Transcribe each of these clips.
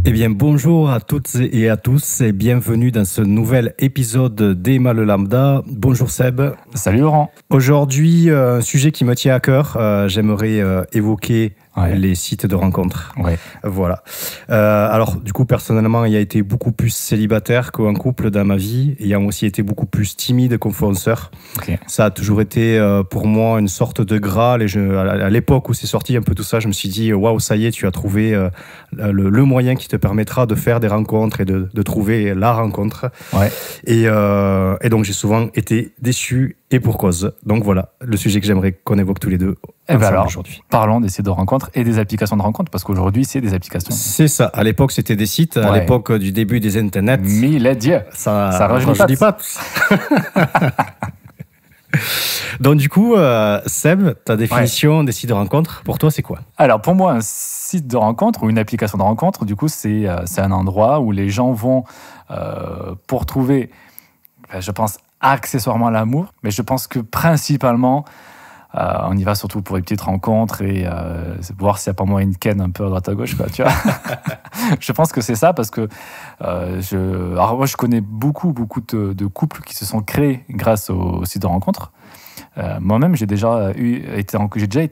Eh bien, bonjour à toutes et à tous et bienvenue dans ce nouvel épisode d'Emma le Lambda. Bonjour Seb. Salut Laurent. Aujourd'hui, un sujet qui me tient à cœur. J'aimerais évoquer les sites de rencontres. Ouais. Voilà. Alors, du coup, personnellement, ayant été beaucoup plus célibataire qu'un couple dans ma vie, ayant aussi été beaucoup plus timide qu'un fonceur. Okay. Ça a toujours été pour moi une sorte de graal. Et à l'époque où c'est sorti un peu tout ça, je me suis dit, waouh, ça y est, tu as trouvé le moyen qui te permettra de faire des rencontres et de trouver la rencontre. Ouais. Et donc, j'ai souvent été déçu et pour cause. Donc voilà, le sujet que j'aimerais qu'on évoque tous les deux aujourd'hui. Parlons des sites de rencontres et des applications de rencontres, parce qu'aujourd'hui, c'est des applications. C'est ça. À l'époque, c'était des sites. À l'époque du début des internets. Mille Dieu. Ça rajeunit pas. Donc du coup, Seb, ta définition des sites de rencontres, pour toi, c'est quoi ? Alors pour moi, un site de rencontre ou une application de rencontre, du coup, c'est un endroit où les gens vont pour trouver, je pense, accessoirement l'amour, mais je pense que principalement, on y va surtout pour les petites rencontres et voir s'il n'y a pas moyen de ken un peu à droite à gauche, quoi, tu vois. Je pense que c'est ça, parce que alors moi, je connais beaucoup de couples qui se sont créés grâce au site de rencontre. Moi-même, j'ai déjà été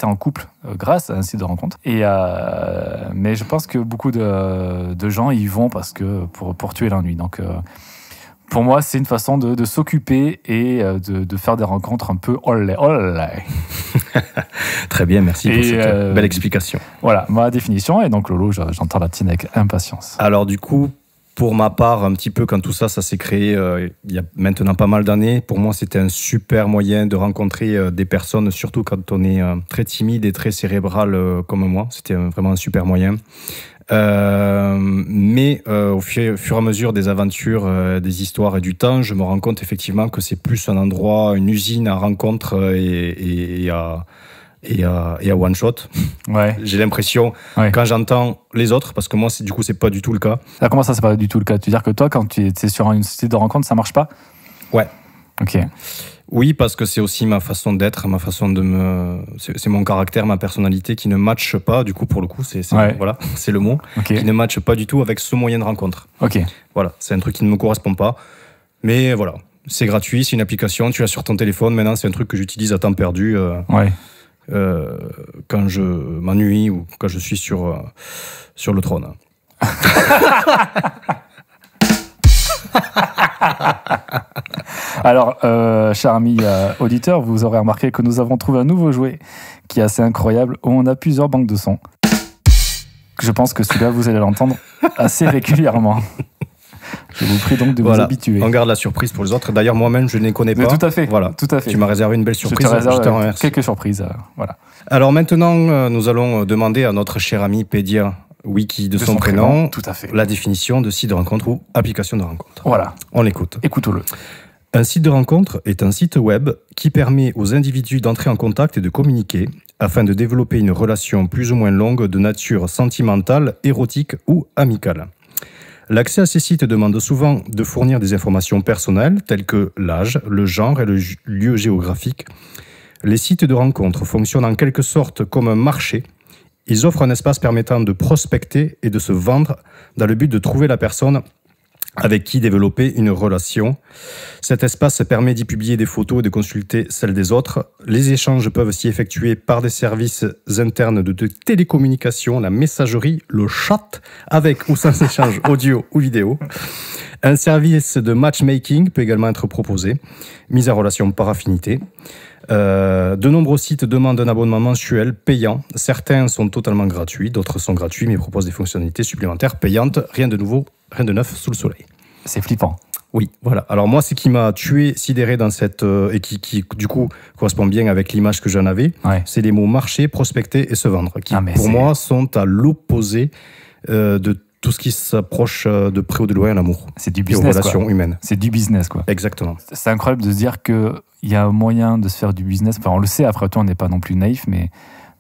en couple grâce à un site de rencontre. Mais je pense que beaucoup de gens y vont parce que pour tuer l'ennui. Donc, pour moi, c'est une façon de s'occuper et de faire des rencontres un peu olé. Très bien, merci pour cette belle explication. Voilà, ma définition. Et donc, Lolo, j'entends la tienne avec impatience. Alors, du coup, pour ma part, un petit peu, quand tout ça s'est créé il y a maintenant pas mal d'années, pour moi, c'était un super moyen de rencontrer des personnes, surtout quand on est très timide et très cérébral comme moi. C'était vraiment un super moyen. Mais au fur et à mesure des aventures, des histoires et du temps, je me rends compte effectivement que c'est plus un endroit, une usine à rencontres et à one shot. Ouais. J'ai l'impression, quand j'entends les autres, parce que moi, c'est pas du tout le cas. Ah, comment ça, c'est pas du tout le cas ? Tu veux dire que toi, quand tu es sur un site de rencontre, ça marche pas ? Ouais. Ok. Oui, parce que c'est aussi ma façon d'être, ma façon c'est mon caractère, ma personnalité qui ne matche pas. Du coup, pour le coup, voilà, c'est le mot, qui ne matche pas du tout avec ce moyen de rencontre. Ok. Voilà, c'est un truc qui ne me correspond pas. Mais voilà, c'est gratuit, c'est une application, tu l'as sur ton téléphone. Maintenant, c'est un truc que j'utilise à temps perdu quand je m'ennuie ou quand je suis sur le trône. Alors, chers amis auditeurs, vous aurez remarqué que nous avons trouvé un nouveau jouet qui est assez incroyable, où on a plusieurs banques de sons. Je pense que celui-là, vous allez l'entendre assez régulièrement. Je vous prie donc de vous habituer. On garde la surprise pour les autres. D'ailleurs, moi-même, je ne les connais pas. Tout à fait. Voilà. Tout à fait. Tu m'as réservé une belle surprise. Je te réserve quelques surprises. Voilà. Alors maintenant, nous allons demander à notre cher ami Pédia Wiki de son prénom, tout à fait, la définition de site de rencontre ou application de rencontre. Voilà. On l'écoute. Écoutons-le. Un site de rencontre est un site web qui permet aux individus d'entrer en contact et de communiquer afin de développer une relation plus ou moins longue de nature sentimentale, érotique ou amicale. L'accès à ces sites demande souvent de fournir des informations personnelles telles que l'âge, le genre et le lieu géographique. Les sites de rencontre fonctionnent en quelque sorte comme un marché. Ils offrent un espace permettant de prospecter et de se vendre dans le but de trouver la personne avec qui développer une relation. Cet espace permet d'y publier des photos et de consulter celles des autres. Les échanges peuvent s'y effectuer par des services internes de télécommunication, la messagerie, le chat, avec ou sans échange audio ou vidéo. Un service de matchmaking peut également être proposé, mise en relation par affinité. De nombreux sites demandent un abonnement mensuel payant. Certains sont totalement gratuits, d'autres sont gratuits mais proposent des fonctionnalités supplémentaires payantes. Rien de nouveau, rien de neuf sous le soleil. C'est flippant. Oui, voilà. Alors moi, ce qui m'a sidéré dans cette... et qui, du coup, correspond bien avec l'image que j'en avais, c'est les mots marcher, prospecter et se vendre, qui, pour moi, sont à l'opposé de tout ce qui s'approche de près ou de loin à l'amour. C'est du business, relations humaines. C'est du business, quoi. Exactement. C'est incroyable de se dire qu'il y a un moyen de se faire du business. Enfin, on le sait, après tout, on n'est pas non plus naïf, mais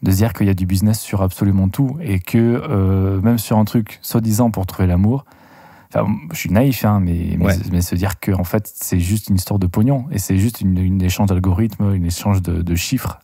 de se dire qu'il y a du business sur absolument tout et que même sur un truc soi-disant pour trouver l'amour, enfin, je suis naïf, hein, mais se dire que en fait, c'est juste une histoire de pognon et c'est juste une échange d'algorithmes, une échange de chiffres.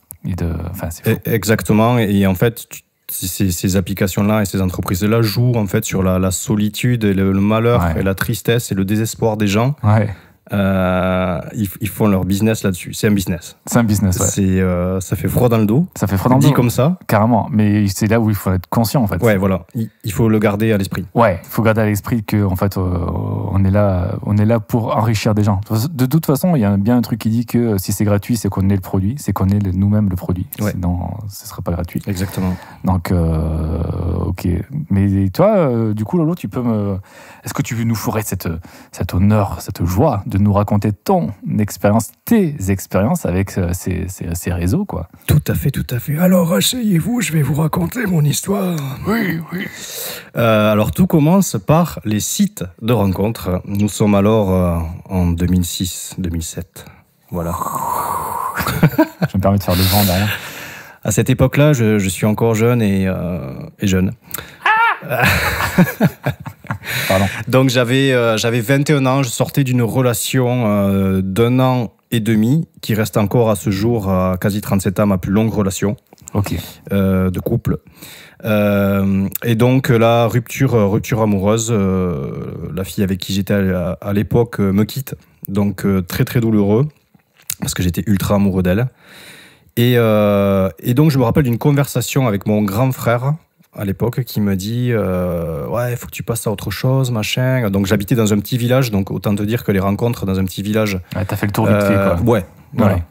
C'est fou. Exactement. Et en fait, ces applications-là et ces entreprises-là jouent en fait sur la solitude et le malheur et la tristesse et le désespoir des gens. Ouais. Ils font leur business là-dessus. C'est un business. C'est un business, ouais. Ça fait froid dans le dos. Ça fait froid dans le dos. Dit comme ça. Carrément. Mais c'est là où il faut être conscient, en fait. Ouais, voilà. Il faut le garder à l'esprit. Ouais, il faut garder à l'esprit que, en fait, on est là pour enrichir des gens. De toute façon, il y a bien un truc qui dit que si c'est gratuit, c'est qu'on est le produit, c'est qu'on est nous-mêmes le produit. Ouais. Sinon, ce ne serait pas gratuit. Exactement. Donc, ok. Mais toi, du coup, Lolo, est-ce que tu nous ferais cet honneur, cette joie de nous raconter tes expériences avec ces réseaux, quoi? Tout à fait. Alors, asseyez-vous, je vais vous raconter mon histoire. Oui. Alors, tout commence par les sites de rencontres. Nous sommes alors en 2006-2007. Voilà. Je me permets de faire le vent derrière. À cette époque-là, je suis encore jeune et jeune. Pardon. Donc j'avais 21 ans, je sortais d'une relation d'1 an et demi qui reste encore à ce jour, à quasi 37 ans, ma plus longue relation de couple. Et donc la rupture amoureuse, la fille avec qui j'étais à l'époque me quitte, donc très très douloureux parce que j'étais ultra amoureux d'elle. Et donc je me rappelle d'une conversation avec mon grand frère à l'époque qui me dit ouais, il faut que tu passes à autre chose, machin. Donc j'habitais dans un petit village, donc autant te dire que les rencontres dans un petit village. Ouais, t'as fait le tour vite fait, quoi. Ouais, voilà. Ouais.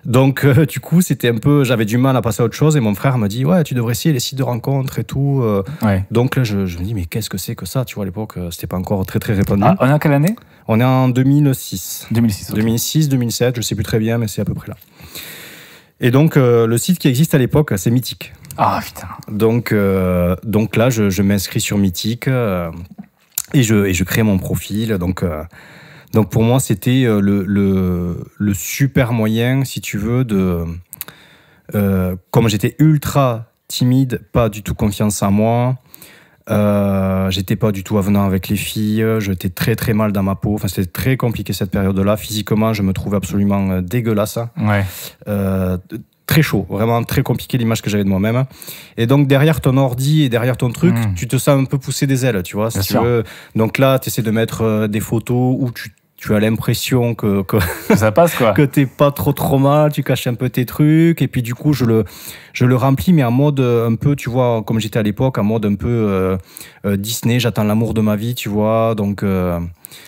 Donc du coup c'était un peu, j'avais du mal à passer à autre chose et mon frère me dit ouais, tu devrais essayer les sites de rencontres et tout. Ouais. Donc là je me dis mais qu'est-ce que c'est que ça, tu vois, à l'époque c'était pas encore très très répandu. On est en quelle année? On est en 2006. 2006. 2006, 2007, je sais plus très bien, mais c'est à peu près là. Et donc le site qui existe à l'époque, c'est Mythique. Ah putain. Donc là, je m'inscris sur Mythique et je crée mon profil. Donc pour moi, c'était le super moyen, si tu veux, comme j'étais ultra timide, pas du tout confiance en moi, j'étais pas du tout avenant avec les filles, j'étais très très mal dans ma peau. Enfin, c'était très compliqué cette période-là. Physiquement, je me trouvais absolument dégueulasse. Ouais. Très chaud, vraiment très compliqué l'image que j'avais de moi-même. Et donc derrière ton ordi et derrière ton truc, tu te sens un peu pousser des ailes, tu vois, si tu veux. Donc là, tu essaies de mettre des photos où tu as l'impression que ça passe, quoi. Que t'es pas trop mal, tu caches un peu tes trucs, et puis du coup je le remplis, mais en mode un peu, tu vois, comme j'étais à l'époque, en mode un peu Disney, j'attends l'amour de ma vie, tu vois, donc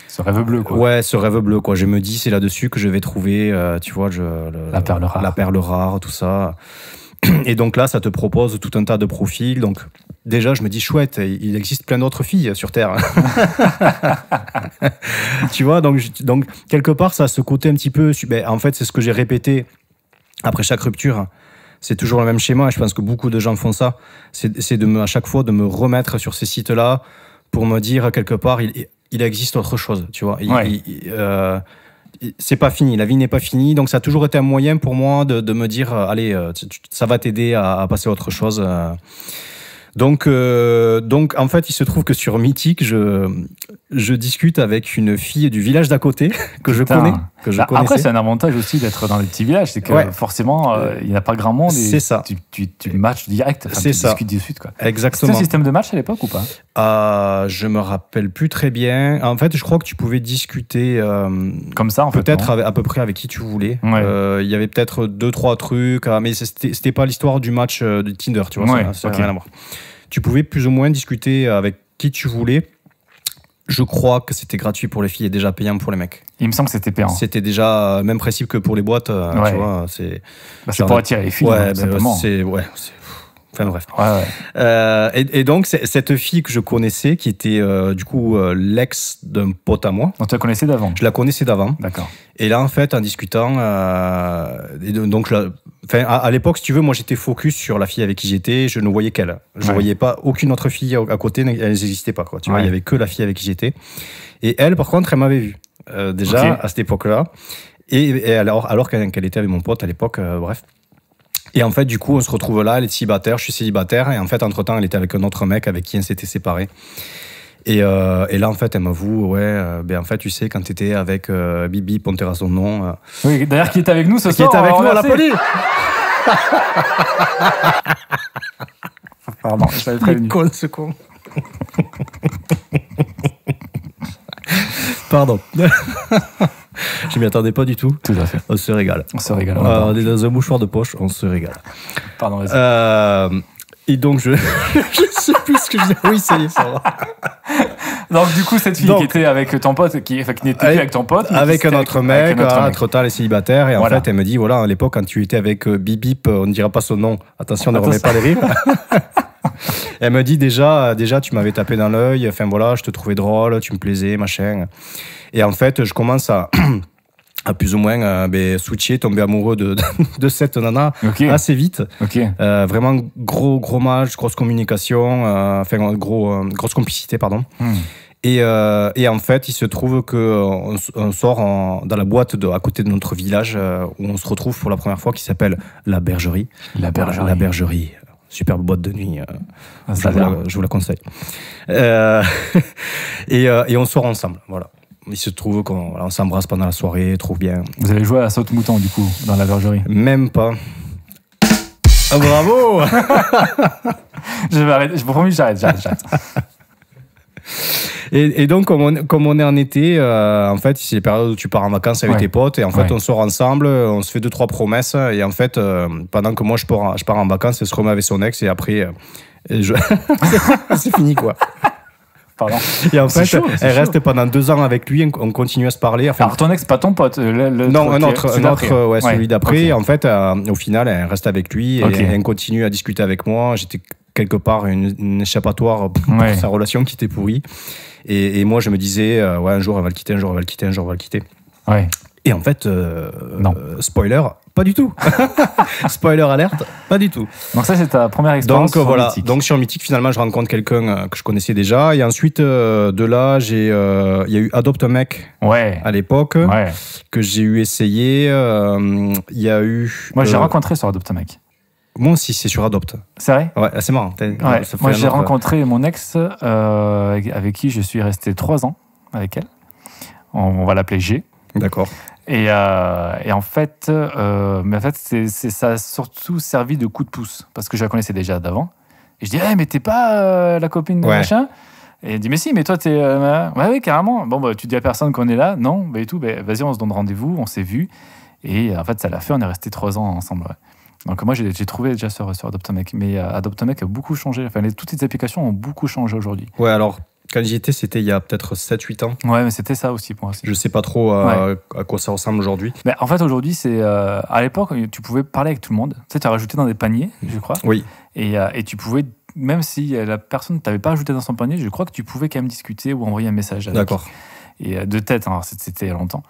ce rêve bleu, quoi. Ouais, ce rêve bleu, quoi. Je me dis, c'est là-dessus que je vais trouver, tu vois, la perle rare. La perle rare, tout ça. Et donc là, ça te propose tout un tas de profils. Donc déjà, je me dis, chouette, il existe plein d'autres filles sur Terre. Tu vois, donc quelque part, ça a ce côté un petit peu... Ben, en fait, c'est ce que j'ai répété après chaque rupture. C'est toujours le même schéma, et je pense que beaucoup de gens font ça. C'est à chaque fois de me remettre sur ces sites-là pour me dire, quelque part, il existe autre chose, tu vois. C'est pas fini, la vie n'est pas finie, donc ça a toujours été un moyen pour moi de me dire allez, ça va t'aider à passer à autre chose. Donc en fait, il se trouve que sur Mythique, je discute avec une fille du village d'à côté que je connais. Après, c'est un avantage aussi d'être dans les petits villages, c'est que forcément, il n'y a pas grand monde. C'est ça. Tu matches direct, c'est ça. Tu discutes de suite, quoi. Exactement. C'était un système de match à l'époque ou pas? Je me rappelle plus très bien. En fait, je crois que tu pouvais discuter comme ça, en fait. Peut-être à peu près avec qui tu voulais. Il y avait peut-être 2-3 trucs, mais c'était pas l'histoire du match de Tinder, tu vois. Ça n'a rien à voir. Tu pouvais plus ou moins discuter avec qui tu voulais. Je crois que c'était gratuit pour les filles et déjà payant pour les mecs. Il me semble que c'était payant. C'était déjà le même principe que pour les boîtes. Tu vois, c'est pour attirer les filles, simplement. Enfin bref. Et donc, cette fille que je connaissais, qui était du coup l'ex d'un pote à moi. Donc tu la connaissais d'avant? Je la connaissais d'avant. D'accord. Et là, en fait, en discutant, donc à l'époque, si tu veux, moi j'étais focus sur la fille avec qui j'étais, je ne voyais qu'elle. Je ne voyais pas aucune autre fille à côté, elles n'existaient pas, quoi. Tu vois, il n'y avait que la fille avec qui j'étais. Et elle, par contre, elle m'avait vu déjà à cette époque-là. Et alors qu'elle était avec mon pote à l'époque, bref. Et en fait, du coup, on se retrouve là, elle est célibataire, je suis célibataire, et en fait, entre-temps, elle était avec un autre mec avec qui elle s'était séparée. Et là, en fait, elle m'avoue, en fait, tu sais, quand t'étais avec Bibi, Pontera son nom. Oui, d'ailleurs, qui est avec nous ce soir. Qui est avec nous, on l'applaudit. Pardon, je t'avais Il est prévenu. con, ce con. Pardon. Je m'y attendais pas du tout. Tout à fait. On se régale. On se régale. On est dans un mouchoir de poche, on se régale. Pardon, vas-y. Et donc, je sais plus ce que je disais. Oui, ça y est, ça va. Donc, du coup, cette fille qui était avec ton pote, qui n'était plus avec ton pote, mais avec un autre mec, mec. trop tard, elle est célibataire. Et Voilà. en fait, elle me dit, voilà, à l'époque, quand tu étais avec Bip Bip, on ne dira pas son nom. Attention, ne remets pas les rires. Elle me dit, déjà, tu m'avais tapé dans l'œil. Enfin, voilà, je te trouvais drôle, tu me plaisais, machin. Et en fait, je commence à plus ou moins switcher, tomber amoureux de cette nana assez vite. Vraiment gros match, grosse communication, grosse complicité, pardon. Et en fait, il se trouve qu'on sort dans la boîte à côté de notre village où on se retrouve pour la première fois, qui s'appelle La Bergerie. La Bergerie. La Bergerie. Superbe boîte de nuit. Je vous la conseille. Et on sort ensemble, voilà. Il se trouve qu'on s'embrasse pendant la soirée, trop bien. Vous avez joué à saute-mouton, du coup, dans la bergerie? Même pas. Ah, bravo. Je vais arrêter. Je vous promets, j'arrête. Et donc, comme on est en été, en fait, c'est les périodes où tu pars en vacances avec tes potes. Et en fait, on sort ensemble, on se fait 2-3 promesses. Et en fait, pendant que moi, je pars en vacances, elle se remet avec son ex. Et après, c'est fini, quoi. Pardon. Et en fait, elle reste pendant 2 ans avec lui, on continue à se parler. Enfin, alors ton ex, pas ton pote non, un autre, celui d'après. En fait, au final, elle reste avec lui et elle continue à discuter avec moi. J'étais quelque part une échappatoire pour sa relation qui était pourrie. Et moi, je me disais, un jour, elle va le quitter, un jour, elle va le quitter, un jour, elle va le quitter. Ouais. Et en fait, non. Spoiler, pas du tout. Spoiler alerte, pas du tout. Donc ça, c'est ta première expérience sur voilà. Mythique. Donc sur Mythique, finalement, je rencontre quelqu'un que je connaissais déjà. Et ensuite, de là, il y a eu Adopte un mec à l'époque, que j'ai eu essayé. Il y a eu... Moi, j'ai rencontré sur Adopte un mec. Moi aussi, c'est sur Adopte. C'est vrai? Ouais, c'est marrant. Moi, j'ai rencontré mon ex, avec qui je suis resté 3 ans avec elle. On va l'appeler G. D'accord. Et en fait, ça a surtout servi de coup de pouce, parce que je la connaissais déjà d'avant. Et je dis, mais t'es pas la copine de machin? Et elle dit, mais si, mais toi, t'es... oui, carrément. Bon, tu dis à personne qu'on est là? Non, et tout. Vas-y, on se donne rendez-vous, on s'est vu. Et en fait, ça l'a fait, on est restés 3 ans ensemble. Ouais. Donc moi, j'ai trouvé déjà sur Adopte un mec. Mais Adopte un mec a beaucoup changé. Enfin, toutes les applications ont beaucoup changé aujourd'hui. Ouais, alors... Quand j'y étais, c'était il y a peut-être 7-8 ans. Ouais, mais c'était ça aussi pour moi. Je sais pas trop à quoi ça ressemble aujourd'hui. Mais en fait, aujourd'hui, c'est... à l'époque, tu pouvais parler avec tout le monde. Tu sais, tu as rajouté dans des paniers, je crois. Oui. Et tu pouvais, même si la personne ne t'avait pas ajouté dans son panier, je crois que tu pouvais quand même discuter ou envoyer un message avec. D'accord. Et de tête, hein, c'était il y a longtemps.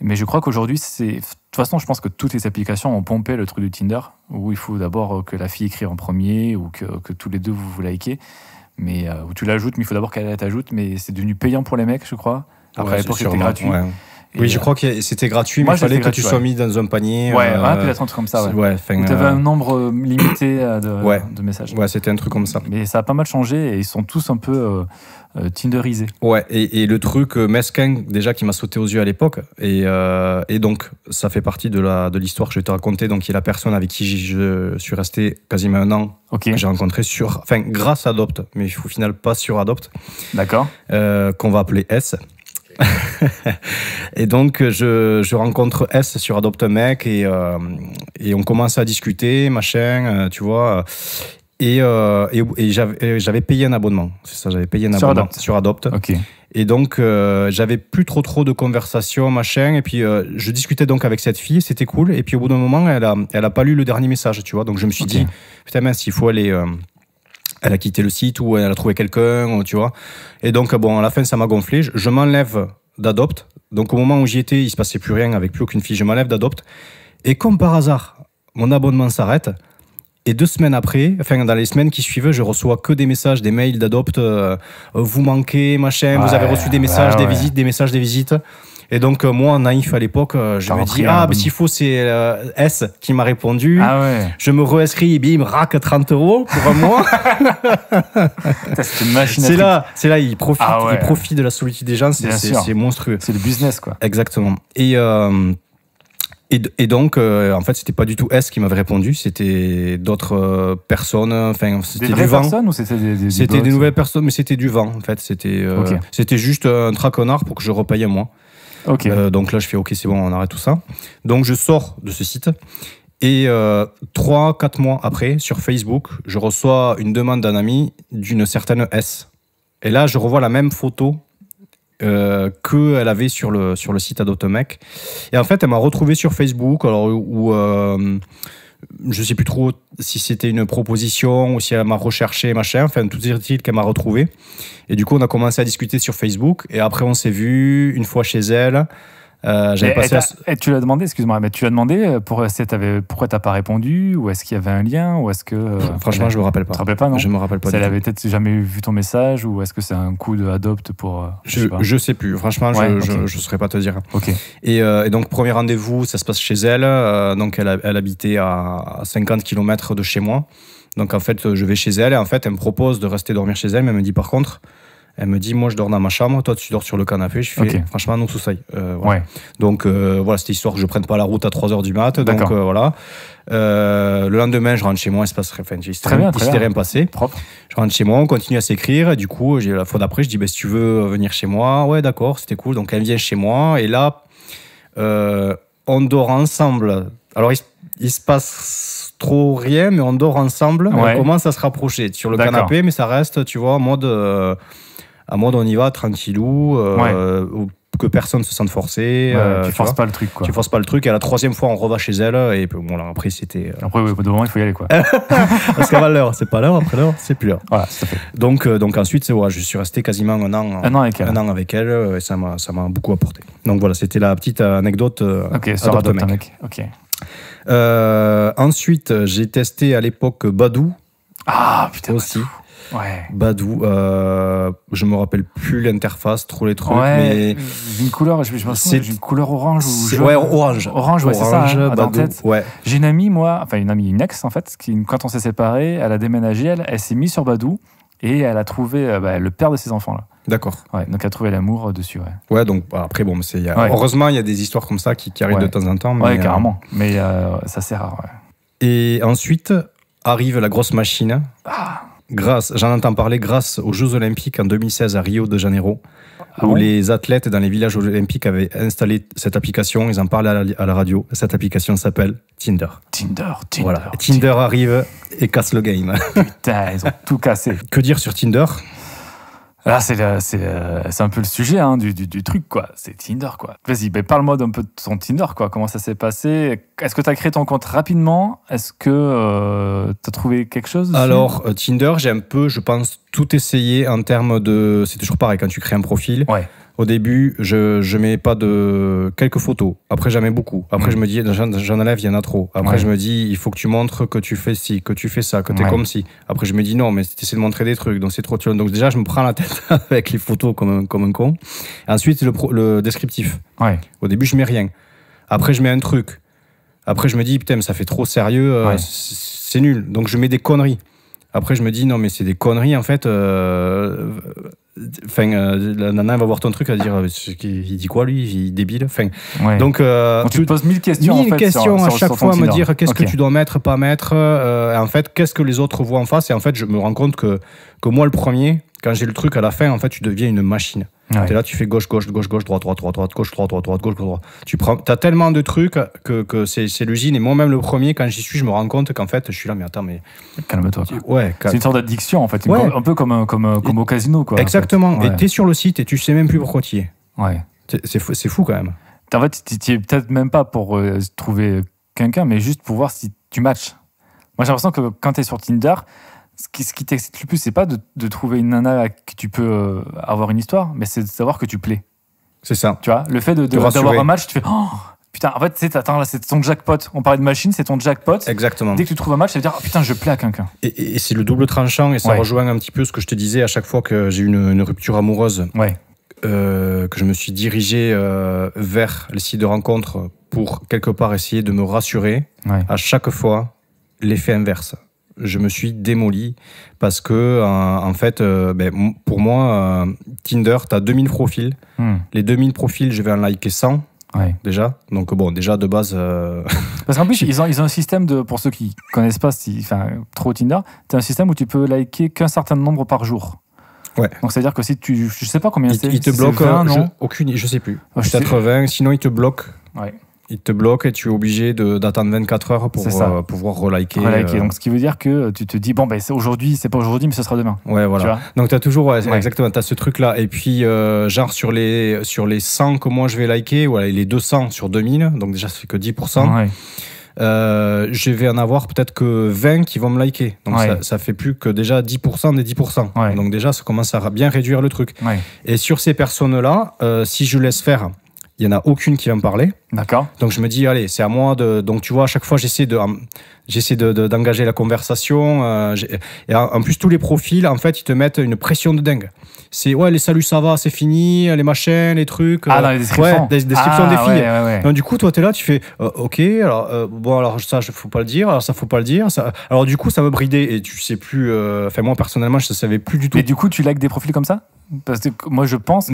Mais je crois qu'aujourd'hui, de toute façon, je pense que toutes les applications ont pompé le truc du Tinder, où il faut d'abord que la fille écrive en premier ou que tous les deux vous likez. Mais où tu l'ajoutes, mais il faut d'abord qu'elle t'ajoute. Mais c'est devenu payant pour les mecs, je crois. Après, à l'époque, c'était gratuit. Ouais. Oui, je crois que c'était gratuit, mais il fallait que tu sois mis dans un panier. Peut-être un truc comme ça. Ouais, tu avais un nombre limité de messages. Ouais, c'était un truc comme ça. Mais ça a pas mal changé et ils sont tous un peu tinderisés. Ouais, et le truc mesquin, déjà, qui m'a sauté aux yeux à l'époque. Et donc, ça fait partie de l'histoire que je vais te raconter. Donc, il y a la personne avec qui je suis resté quasiment 1 an. Que j'ai rencontré grâce à Adopte, mais au final pas sur Adopte. D'accord. Qu'on va appeler S. Et donc je rencontre S sur Adopte un mec et on commence à discuter, machin, tu vois. Et j'avais payé un abonnement. C'est ça, j'avais payé un abonnement sur Adopte. Okay. Et donc, j'avais plus trop de conversations, machin. Et puis, je discutais donc avec cette fille, c'était cool. Et puis, au bout d'un moment, elle a pas lu le dernier message, tu vois. Donc, je me suis dit, putain, mince, il faut aller... elle a quitté le site ou elle a trouvé quelqu'un, tu vois. Et donc, bon, à la fin, ça m'a gonflé. Je m'enlève d'Adopte. Donc, au moment où j'y étais, il se passait plus rien avec plus aucune fille. Je m'enlève d'Adopte. Et comme par hasard, mon abonnement s'arrête. Et 2 semaines après, enfin, dans les semaines qui suivent, je reçois que des messages, des mails d'Adopte. Vous manquez, machin. Vous avez reçu des messages, des visites, des messages, des visites. Et donc, moi, naïf à l'époque, je me dis, s'il faut, c'est S qui m'a répondu. Je me réinscris, bim, rack, 30 € pour un mois. C'est une machine c'est là, il profite de la solitude des gens, c'est monstrueux. C'est le business, quoi. Exactement. Et donc, en fait, c'était pas du tout S qui m'avait répondu, c'était d'autres personnes. Enfin, c'était Des du vraies vent. personnes ou c'était C'était bots des nouvelles personnes, mais c'était du vent. En fait, c'était juste un traquenard pour que je repaye un mois. Ok. Donc là, je fais OK, c'est bon, on arrête tout ça. Donc, je sors de ce site. Et 3-4 mois après, sur Facebook, je reçois une demande d'un ami d'une certaine S. Et là, je revois la même photo qu'elle avait sur le site Adoptemec. Et en fait, elle m'a retrouvé sur Facebook, alors, où je ne sais plus trop si c'était une proposition ou si elle m'a recherché, machin. Enfin, tout est-il qu'elle m'a retrouvé. Et du coup, on a commencé à discuter sur Facebook. Et après, on s'est vu une fois chez elle. Et tu l'as demandé, excuse-moi, mais tu l'as demandé pourquoi t'as pas répondu, ou est-ce qu'il y avait un lien, ou est-ce que franchement, je me rappelle pas. Tu te rappelles pas, non? Je me rappelle pas. Si elle avait peut-être jamais vu ton message, ou est-ce que c'est un coup de Adopt pour je sais plus. Franchement, ouais, je saurais pas te dire. Ok. Et donc premier rendez-vous, ça se passe chez elle. Donc elle habitait à 50 km de chez moi. Donc en fait, je vais chez elle et en fait, elle me propose de rester dormir chez elle, mais elle me dit par contre. Elle me dit, moi je dors dans ma chambre, toi tu dors sur le canapé. Je fais, franchement, non, sous ça. Voilà. Ouais. Donc voilà, c'était histoire que je prenne pas la route à 3h du mat. Donc voilà. Le lendemain, je rentre chez moi, il s'était rien passé. Propre. Je rentre chez moi, on continue à s'écrire. Et du coup, la fois d'après, je dis, si tu veux venir chez moi, ouais, d'accord, c'était cool. Donc elle vient chez moi et là, on dort ensemble. Alors il se passe trop rien, mais on dort ensemble. Ouais. On commence à se rapprocher sur le canapé, mais ça reste, tu vois, en mode on y va tranquillou, que personne ne se sente forcé. Tu forces pas le truc, quoi. Tu forces pas le truc. Et à la 3e fois, on reva chez elle. Et bon, là, après, c'était. Après, au bout d'un moment, il faut y aller, quoi. Parce qu'avant l'heure, c'est pas l'heure. Après l'heure, c'est plus l'heure. Voilà, tout à fait. Donc ensuite, je suis resté quasiment un an avec elle. Et ça m'a beaucoup apporté. Donc voilà, c'était la petite anecdote. Ok, sur Adoptemec. Ok. Ensuite, j'ai testé à l'époque Badoo. Ah, putain. Aussi. Ouais. Badoo, je me rappelle plus l'interface, trop les trucs, mais une couleur, je me souviens, j'ai une couleur orange ou jaune. Ouais, orange, c'est ça, hein, Badoo, tête. ouais. J'ai une amie, une ex en fait, qui quand on s'est séparés, elle a déménagé, elle s'est mise sur Badoo et elle a trouvé le père de ses enfants là. D'accord. Ouais, donc elle a trouvé l'amour dessus, ouais. Ouais, donc après bon, heureusement il y a des histoires comme ça qui arrivent de temps en temps. Mais, carrément. Mais ça c'est rare. Ouais. Et ensuite arrive la grosse machine. J'en entends parler grâce aux Jeux Olympiques en 2016 à Rio de Janeiro, où les athlètes dans les villages olympiques avaient installé cette application. Ils en parlaient à la radio. Cette application s'appelle Tinder. Voilà. Tinder arrive et casse le game. Putain, ils ont tout cassé. Que dire sur Tinder ? Là, c'est un peu le sujet du truc, quoi. C'est Tinder, quoi. Vas-y, parle-moi un peu de ton Tinder, quoi. Comment ça s'est passé ? Est-ce que tu as créé ton compte rapidement ? Est-ce que tu as trouvé quelque chose dessus ? Alors, Tinder, j'ai un peu, je pense, tout essayé en termes de... C'est toujours pareil, quand tu crées un profil. Ouais. Au début, je mets pas de quelques photos. Après, j'en mets beaucoup. Après, je me dis, j'en enlève, il y en a trop. Après, je me dis, il faut que tu montres que tu fais ci, que tu fais ça, que t'es comme ci. Après, je me dis, non, mais t'essaies de montrer des trucs, donc c'est trop. Donc déjà, je me prends la tête avec les photos comme un con. Ensuite, le descriptif. Ouais. Au début, je mets rien. Après, je mets un truc. Après, je me dis, putain, mais ça fait trop sérieux, c'est nul. Donc, je mets des conneries. Après, je me dis, non, mais c'est des conneries, en fait. La nana va voir ton truc, elle va dire, il dit quoi, lui ? Il est débile. Donc, tu te poses 1000 questions, en fait, questions à chaque fois, me dire qu'est-ce que tu dois mettre, pas mettre. En fait, qu'est-ce que les autres voient en face ? Et en fait, je me rends compte que moi, le premier, quand j'ai le truc à la fin, en fait, tu deviens une machine. Ouais. T'es là, tu fais gauche, droite, gauche, droite. T'as tellement de trucs que c'est l'usine. Et moi-même, le premier, quand j'y suis, je me rends compte qu'en fait, je suis là, mais attends, mais. Calme-toi. Ouais, c'est une sorte d'addiction, en fait. Un peu comme au casino, quoi. Exactement. Ouais. Et t'es sur le site et tu sais même plus pourquoi t'y es. Ouais. C'est fou quand même. En fait, t'y es peut-être même pas pour trouver quelqu'un, mais juste pour voir si tu matches. Moi, j'ai l'impression que quand t'es sur Tinder, ce qui t'excite le plus, c'est pas de trouver une nana avec qui tu peux avoir une histoire, mais c'est de savoir que tu plais. C'est ça. Tu vois, le fait d'avoir un match, tu fais oh, putain, en fait, attends, là, c'est ton jackpot. On parlait de machine, c'est ton jackpot. Exactement. Dès que tu trouves un match, ça veut dire oh, putain, je plais à quelqu'un. Et c'est le double tranchant, et ça rejoint un petit peu ce que je te disais à chaque fois que j'ai eu une rupture amoureuse. Ouais. Que je me suis dirigé vers les sites de rencontres pour quelque part essayer de me rassurer. Ouais. À chaque fois, l'effet inverse. Je me suis démoli parce que, en fait, pour moi, Tinder, tu as 2000 profils. Les 2000 profils, je vais en liker 100. Ouais. déjà. Donc bon, déjà de base... Parce qu'en plus, ils ont un système pour ceux qui connaissent pas trop Tinder, tu as un système où tu peux liker qu'un certain nombre par jour. Ouais. Donc c'est-à-dire que si je sais pas combien c'est. Il te si bloque, 20, non je sais plus. Ouais, Peut-être 20, sinon il te bloque. Ouais. Il te bloque et tu es obligé d'attendre 24 heures pour pouvoir reliker. Donc ce qui veut dire que tu te dis, bon, ben, c'est pas aujourd'hui, mais ce sera demain. Ouais, voilà. Donc tu as toujours, exactement, tu as ce truc-là. Et puis, genre, sur les 100 que moi je vais liker, voilà, les 200 sur 2000, donc déjà, ça fait que 10%. Ouais. Je vais en avoir peut-être que 20 qui vont me liker. Donc ça fait plus que déjà 10% des 10%. Ouais. Donc déjà, ça commence à bien réduire le truc. Ouais. Et sur ces personnes-là, si je laisse faire, il n'y en a aucune qui va me parler. D'accord. Donc je me dis, allez, c'est à moi de... Donc tu vois, à chaque fois, j'essaie d'engager la conversation. Et en plus, tous les profils, en fait, ils te mettent une pression de dingue. C'est, ouais, les saluts, ça va, c'est fini, les machins, les trucs. Dans les descriptions. Ouais, des descriptions des filles. Ouais. Donc du coup, toi, t'es là, tu fais, ok, alors, bon, alors ça, faut pas le dire, alors ça, faut pas le dire. Ça... Alors du coup, ça me bridait et tu sais plus... Enfin, moi, personnellement, je ne savais plus du tout. Et du coup, tu likes des profils comme ça ? Parce que moi, je pense que...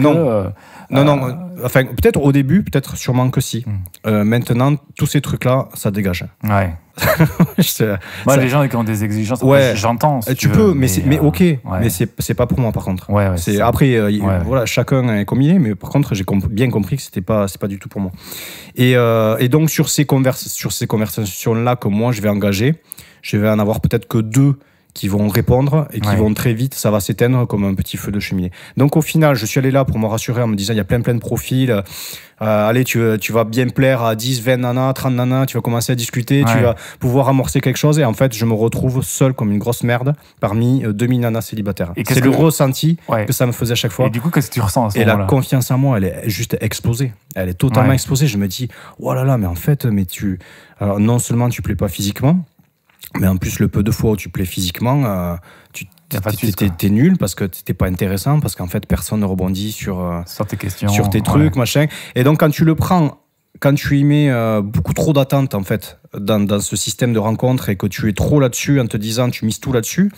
Non. Enfin, peut-être au début, peut-être sûrement que si. Maintenant, tous ces trucs-là, ça dégage. Ouais. Moi, les gens qui ont des exigences, j'entends. Tu peux, mais ok. Mais c'est pas pour moi, par contre. Après, voilà, chacun est comme il est, mais par contre, j'ai bien compris que c'est pas du tout pour moi. Et donc, sur ces conversations-là que moi, je vais engager, je vais en avoir peut-être que 2 qui vont répondre et qui vont très vite, ça va s'éteindre comme un petit feu de cheminée. Donc au final, je suis allé là pour me rassurer en me disant, il y a plein de profils, allez, tu vas bien plaire à 10, 20 nanas, 30 nanas, tu vas commencer à discuter, tu vas pouvoir amorcer quelque chose et en fait, je me retrouve seul comme une grosse merde parmi 2000 nanas célibataires. C'est le ressenti que ça me faisait à chaque fois. Et du coup, qu'est-ce que tu ressens à ce moment-là ? Et la confiance en moi, elle est juste explosée. Elle est totalement explosée. Je me dis, oh là là, mais en fait, alors, non seulement tu plais pas physiquement, mais en plus, le peu de fois où tu plais physiquement, t'es nul parce que t'es pas intéressant, parce qu'en fait, personne ne rebondit sur tes questions, sur tes trucs, machin. Et donc, quand tu le prends, quand tu y mets beaucoup trop d'attentes, en fait, dans ce système de rencontre et que tu es trop là-dessus en te disant, tu mises tout là-dessus,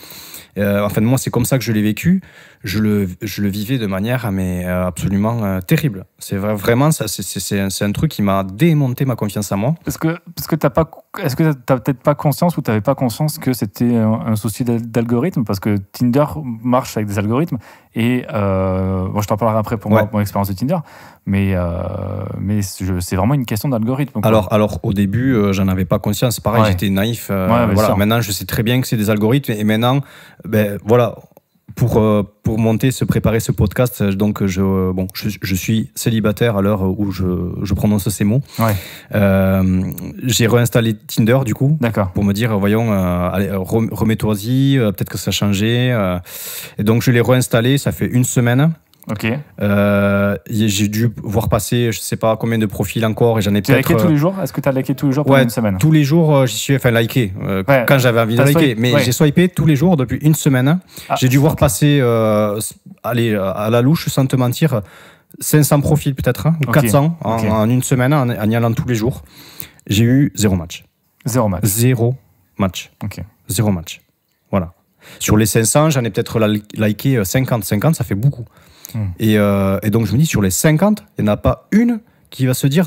enfin, moi, c'est comme ça que je l'ai vécu. Je le vivais de manière absolument terrible. C'est vraiment ça. C'est un truc qui m'a démonté ma confiance en moi. Est-ce que t'as peut-être pas conscience ou t'avais pas conscience que c'était un souci d'algorithme, parce que Tinder marche avec des algorithmes et bon, je t'en parlerai après pour mon expérience de Tinder, mais c'est vraiment une question d'algorithme. Alors au début, j'en avais pas conscience. Pareil, j'étais naïf. Voilà. Maintenant, je sais très bien que c'est des algorithmes et maintenant, voilà. Pour préparer ce podcast, donc je suis célibataire à l'heure où je prononce ces mots. J'ai réinstallé Tinder du coup. D'accord. Pour me dire, voyons, allez, remets-toi-y, peut-être que ça a changé. Et donc je l'ai réinstallé, ça fait une semaine. Ok. J'ai dû voir passer, je sais pas combien de profils encore, et j'en ai peut-être. Tu as liké tous les jours ? Est-ce que tu as liké tous les jours pendant une semaine ? Tous les jours, j'y suis, liké, quand j'avais envie de liker. Mais j'ai swipé tous les jours depuis une semaine. J'ai dû voir passer, allez, à la louche, sans te mentir, 500 profils peut-être, ou 400 en une semaine, en y allant tous les jours. J'ai eu 0 match. 0 match. 0 match. Ok. 0 match. Voilà. Sur les 500, j'en ai peut-être liké 50. 50, ça fait beaucoup. Et donc je me dis, sur les 50, il n'y en a pas une qui va se dire,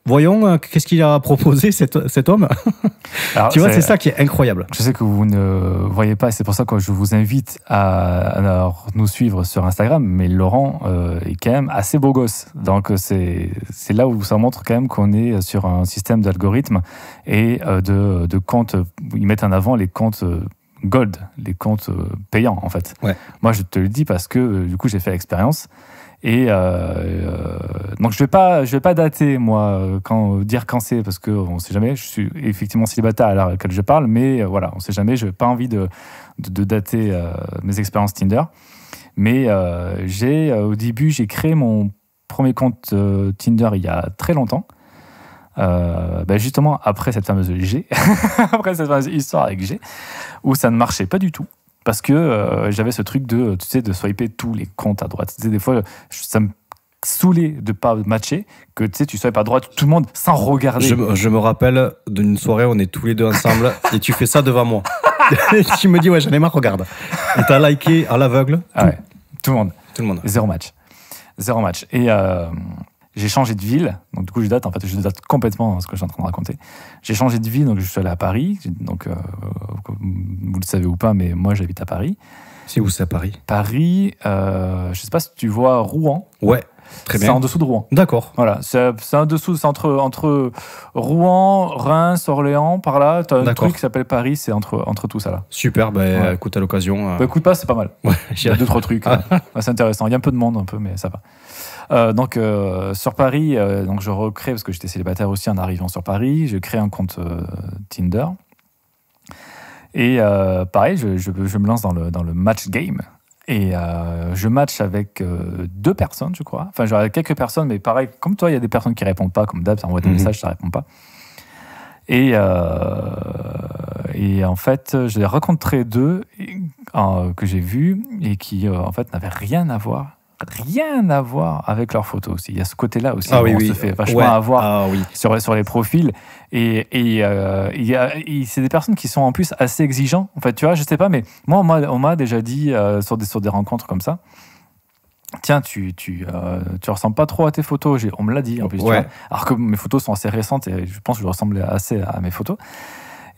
voyons, qu'est-ce qu'il a proposé cet homme. Alors, tu vois, c'est ça qui est incroyable. Je sais que vous ne voyez pas, et c'est pour ça que je vous invite à nous suivre sur Instagram, mais Laurent est quand même assez beau gosse. Donc c'est là où ça montre quand même qu'on est sur un système d'algorithme et de comptes. Ils mettent en avant les comptes gold, les comptes payants en fait. Moi je te le dis parce que du coup j'ai fait l'expérience et donc je vais pas dater moi dire quand c'est, parce que on sait jamais. Je suis effectivement célibataire à l'heure à laquelle je parle, mais voilà, on sait jamais. Je n'ai pas envie de dater mes expériences Tinder, mais au début j'ai créé mon premier compte Tinder il y a très longtemps. Justement après cette fameuse G, après cette fameuse histoire avec G, où ça ne marchait pas du tout, parce que j'avais ce truc de swiper tous les comptes à droite. Des fois, ça me saoulait de pas matcher, que tu swipes à droite tout le monde sans regarder. Je me rappelle d'une soirée, on est tous les deux ensemble, et tu fais ça devant moi. Tu me dis, j'en ai marre, regarde. Et t'as liké à l'aveugle. Tout le monde. 0 match. 0 match. j'ai changé de ville. Donc, du coup, je date complètement ce que je suis en train de raconter. J'ai changé de ville, donc je suis allé à Paris. Donc, vous le savez ou pas, mais moi, j'habite à Paris. C'est où, c'est à Paris? Paris, je sais pas si tu vois Rouen. Ouais, très bien. C'est en dessous de Rouen. D'accord. Voilà, c'est en dessous, c'est entre Rouen, Reims, Orléans, par là. Tu as un truc qui s'appelle Paris, c'est entre tout ça là. Super, écoute, à l'occasion. Écoute pas, c'est pas mal. Ouais, il y a 2-3 trucs. C'est intéressant. Il y a un peu de monde, mais ça va. Donc, sur Paris, donc je recrée, parce que j'étais célibataire aussi en arrivant sur Paris, je crée un compte Tinder. Et pareil, je me lance dans le match game. Et je match avec 2 personnes, je crois. Enfin, j'aurais quelques personnes, mais pareil, comme toi, il y a des personnes qui répondent pas, comme d'hab, ça envoie des messages, ça répond pas. Et en fait, j'ai rencontré 2 que j'ai vus et qui, en fait, n'avaient rien à voir avec leurs photos aussi. Il y a ce côté-là aussi. On se fait vachement avoir sur les profils. Et c'est des personnes qui sont en plus assez exigeants. En fait, tu vois, je sais pas, mais moi, on m'a déjà dit sur des rencontres comme ça, tiens, tu ressembles pas trop à tes photos. On me l'a dit en plus. Tu vois, alors que mes photos sont assez récentes et je pense que je ressemble assez à mes photos.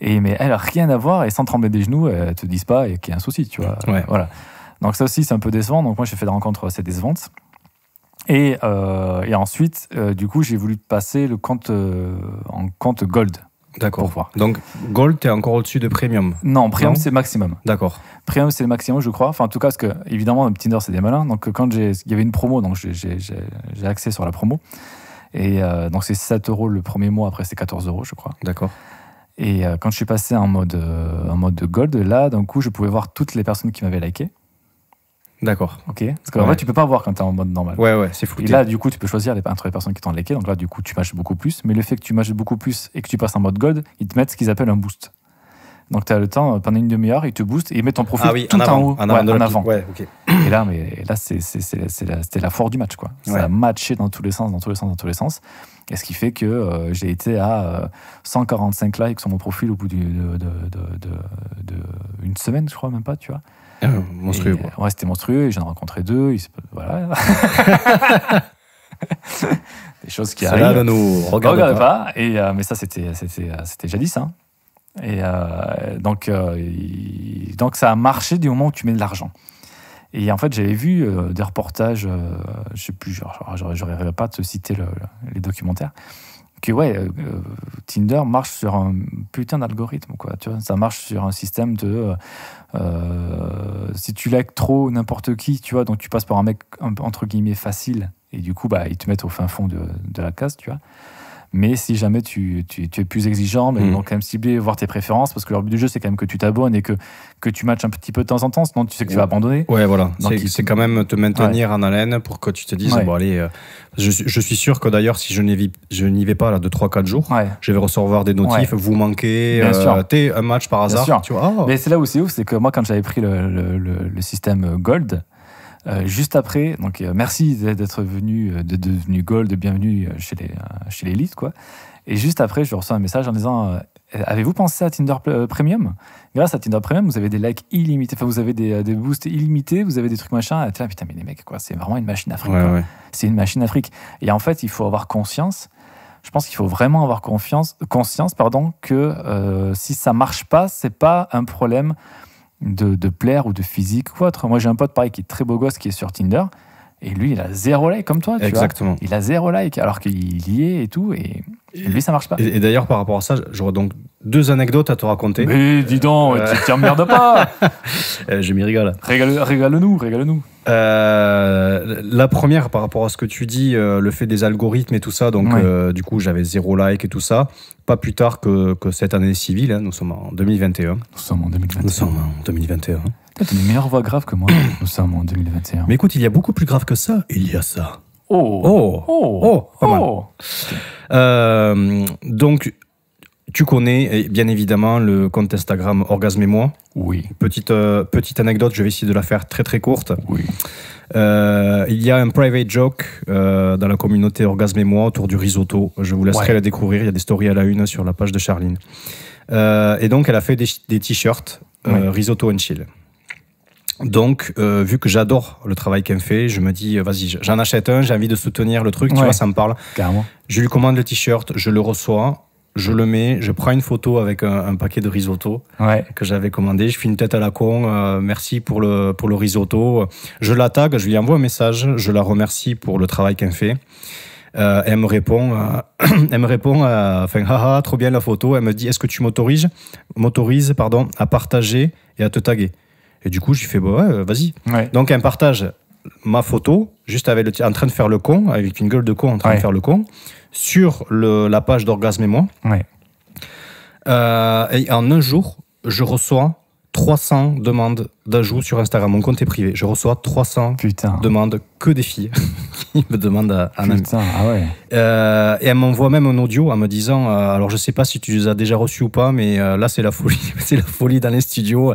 Mais elles n'ont rien à voir et sans trembler des genoux, elles te disent pas qu'il y a un souci, tu vois. Voilà. Donc ça aussi, c'est un peu décevant. Donc moi, j'ai fait des rencontres assez décevantes. Et ensuite, du coup, j'ai voulu passer le compte en compte Gold. D'accord. Pour voir. Donc Gold, t'es encore au-dessus de Premium? Non, Premium, c'est maximum. D'accord. Premium, c'est le maximum, je crois. Enfin, en tout cas, parce que, évidemment, Tinder, c'est des malins. Donc quand il y avait une promo, donc j'ai accès sur la promo. Et donc c'est 7 € le premier mois, après c'est 14 €, je crois. D'accord. Et quand je suis passé en mode de Gold, là, d'un coup, je pouvais voir toutes les personnes qui m'avaient liké. D'accord. Ok. Parce qu'en vrai, tu peux pas voir quand tu es en mode normal. Ouais, c'est flouté. Et là, du coup, tu peux choisir entre les personnes qui t'ont liké. Donc là, du coup, tu matches beaucoup plus. Mais le fait que tu matches beaucoup plus et que tu passes en mode Gold, ils te mettent ce qu'ils appellent un boost. Donc tu as le temps, pendant une demi-heure, ils te boostent et ils mettent ton profil tout en haut. En avant. Ouais, ok. Et là, c'était la foire du match, quoi. Ça a matché dans tous les sens. Et ce qui fait que j'ai été à 145 likes sur mon profil au bout d'une semaine, je crois, même pas, tu vois. Monstrueux, quoi. Ouais, c'était monstrueux. Et j'en ai rencontré 2. Voilà. Des choses qui arrivent. Cela ne nous regarde pas. Mais ça, c'était jadis, hein. Et donc ça a marché du moment où tu mets de l'argent. Et en fait, j'avais vu des reportages, je sais plus, j'aurais pas te citer les documentaires, que Tinder marche sur un putain d'algorithme, quoi. Tu vois, ça marche sur un système de si tu likes trop n'importe qui, tu vois, donc tu passes par un mec entre guillemets facile, et du coup, ils te mettent au fin fond de la case, tu vois. Mais si jamais tu es plus exigeant, ils vont quand même cibler, voir tes préférences, parce que leur but du jeu, c'est quand même que tu t'abonnes et que tu matches un petit peu de temps en temps, sinon tu sais que tu vas abandonner. Ouais, voilà. C'est quand même te maintenir en haleine pour que tu te dises, bon, allez, je suis sûr que d'ailleurs, si je n'y vais pas là, de 3-4 jours, je vais recevoir des notifs, vous manquez un match par hasard. Tu vois, Mais c'est là où c'est ouf, c'est que moi, quand j'avais pris le système Gold, juste après, donc merci d'être devenu Gold, bienvenue chez l'élite, quoi. Et juste après, je reçois un message en disant avez-vous pensé à Tinder Premium? Grâce à Tinder Premium, vous avez des likes illimités, enfin vous avez des boosts illimités, vous avez des trucs machin. Et là, putain, mais les mecs, quoi, c'est vraiment une machine à fric. Ouais. C'est une machine à fric. Et en fait, il faut avoir conscience. Je pense qu'il faut vraiment avoir conscience, que si ça marche pas, c'est pas un problème de plaire ou de physique ou autre. Moi, j'ai un pote pareil qui est très beau gosse qui est sur Tinder et lui, il a 0 like comme toi. Exactement. Il a 0 like alors qu'il y est et tout et lui, ça marche pas. Et d'ailleurs, par rapport à ça, j'aurais donc 2 anecdotes à te raconter. Mais dis donc, tu t'emmerdes pas. Je m'y régale. Régale-nous. La première, par rapport à ce que tu dis, le fait des algorithmes et tout ça, donc du coup, j'avais 0 like et tout ça. Pas plus tard que cette année civile, hein, nous sommes en 2021. Nous sommes en 2021. T'as une meilleure voix grave que moi. Nous sommes en 2021. Mais écoute, il y a beaucoup plus grave que ça. Il y a ça. Donc, tu connais bien évidemment le compte Instagram Orgasme et moi. Oui. Petite anecdote, je vais essayer de la faire très très courte. Oui. Il y a un private joke dans la communauté Orgasme et moi autour du risotto. Je vous laisserai la découvrir. Il y a des stories à la une sur la page de Charline. Et donc, elle a fait des t-shirts risotto and chill. Donc, vu que j'adore le travail qu'elle fait, je me dis, vas-y, j'en achète un, j'ai envie de soutenir le truc, tu vois, ça me parle. Carrément. Je lui commande le t-shirt, je le reçois, je le mets, je prends une photo avec un paquet de risotto que j'avais commandé, je fais une tête à la con, merci pour le risotto. Je la tag, je lui envoie un message, je la remercie pour le travail qu'elle fait. Elle me répond, enfin, haha, trop bien la photo. Elle me dit, est-ce que tu m'autorises, à partager et à te taguer? Et du coup, je lui fais, bah ouais, vas-y. Ouais. Donc, elle partage ma photo, juste avec en train de faire le con, avec une gueule de con en train de faire le con, sur la page d'Orgasme et moi. Ouais. Et en un jour, je reçois 300 demandes d'ajout sur Instagram. Mon compte est privé. Je reçois 300 demandes que des filles qui me demandent un ami. Ah ouais. Et elle m'envoie même un audio en me disant alors je sais pas si tu les as déjà reçus ou pas, mais là c'est la folie. C'est la folie dans les studios.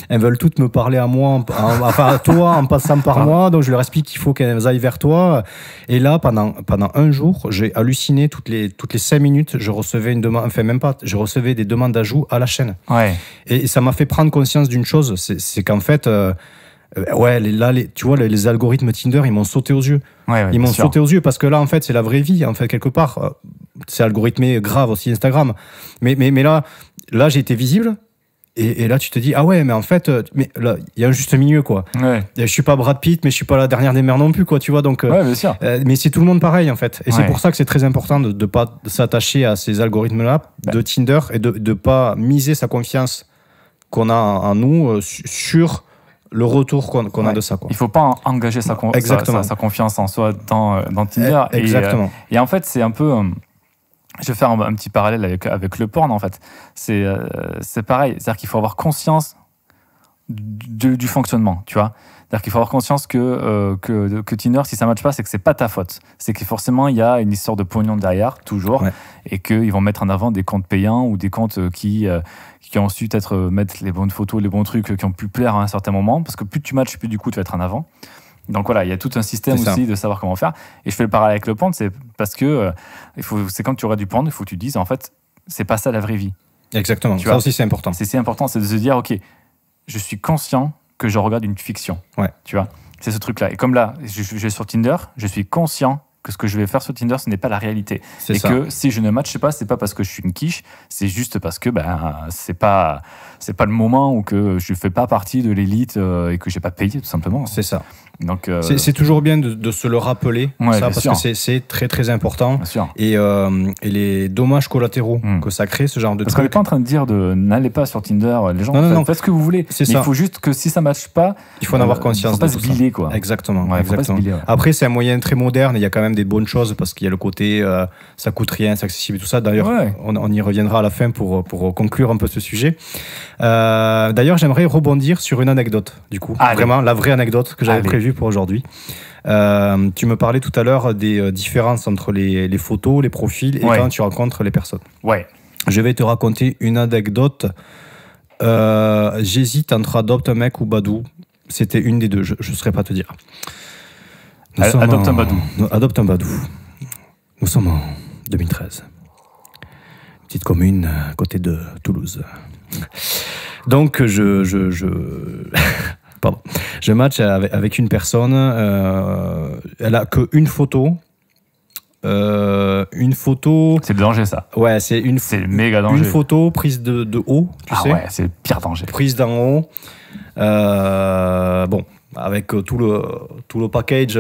Elles veulent toutes me parler à moi, enfin à toi, en passant par moi. Donc je leur explique qu'il faut qu'elles aillent vers toi. Et là, pendant un jour, j'ai halluciné. Toutes les 5 minutes, je recevais une demande, enfin même pas, je recevais des demandes d'ajout à la chaîne. Ouais. Et ça m'a fait prendre conscience d'une chose, c'est qu'en fait, tu vois, les algorithmes Tinder, ils m'ont sauté aux yeux. Ils m'ont sauté aux yeux parce que là, en fait, c'est la vraie vie, en fait, quelque part. C'est algorithmé grave aussi Instagram. Mais là, j'ai été visible. Et là, tu te dis, ah ouais, mais en fait, mais là, il y a un juste milieu, quoi. Ouais. Je suis pas Brad Pitt, mais je suis pas la dernière des mères non plus, quoi, tu vois. Donc, bien sûr. mais c'est tout le monde pareil, en fait. Et c'est pour ça que c'est très important de pas s'attacher à ces algorithmes-là de Tinder et de pas miser sa confiance qu'on a en nous sur le retour qu'on a de ça, quoi. Il faut pas engager sa confiance en soi dans Tinder. Exactement. Et en fait, c'est un peu... je vais faire un petit parallèle avec le porn, en fait. C'est pareil. C'est-à-dire qu'il faut avoir conscience du fonctionnement, tu vois. C'est-à-dire qu'il faut avoir conscience que Tinder, si ça ne matche pas, c'est que c'est pas ta faute. C'est que forcément, il y a une histoire de pognon derrière, toujours, et qu'ils vont mettre en avant des comptes payants ou des comptes qui ont su peut-être mettre les bonnes photos, les bons trucs qui ont pu plaire à un certain moment, parce que plus tu matches, plus du coup, tu vas être en avant. Donc voilà, il y a tout un système aussi de savoir comment faire. Et je fais le parallèle avec le porn, c'est parce que c'est quand tu auras du porn, il faut que tu te dises, en fait, c'est pas ça la vraie vie. Exactement, ça aussi c'est important. C'est important, c'est de se dire, ok, je suis conscient que je regarde une fiction. Tu vois, c'est ce truc-là. Et comme là, je vais sur Tinder, je suis conscient que ce que je vais faire sur Tinder, ce n'est pas la réalité. Que si je ne matche pas, c'est pas parce que je suis une quiche, c'est juste parce que c'est pas le moment ou que je fais pas partie de l'élite et que j'ai pas payé, tout simplement. C'est ça. Donc, c'est toujours bien de se le rappeler, parce que c'est très très important. Et les dommages collatéraux que ça crée, ce genre de truc. Parce qu'on n'est pas en train de dire n'allez pas sur Tinder, les gens, faites ce que vous voulez. Il faut juste que si ça ne matche pas, il faut en avoir conscience. Il ne faut pas se biler, quoi. Exactement. Après, c'est un moyen très moderne, il y a quand même des bonnes choses parce qu'il y a le côté ça coûte rien, c'est accessible et tout ça. D'ailleurs, on y reviendra à la fin pour conclure un peu ce sujet. D'ailleurs, j'aimerais rebondir sur une anecdote, du coup. Vraiment, la vraie anecdote que j'avais prévue pour aujourd'hui. Tu me parlais tout à l'heure des différences entre les photos, les profils et quand tu rencontres les personnes. Je vais te raconter une anecdote. J'hésite entre Adopte un mec ou Badoo. C'était une des deux, je ne saurais pas te dire. Adopte un Badoo. Adopte un Badoo. Nous sommes en 2013. Petite commune à côté de Toulouse. Donc, je match avec une personne. Elle a qu'une photo. Une photo. C'est le danger, ça. Ouais, c'est le méga danger. Une photo prise de haut, tu sais. Ouais, c'est le pire danger. Prise d'en haut. Bon, avec tout le package.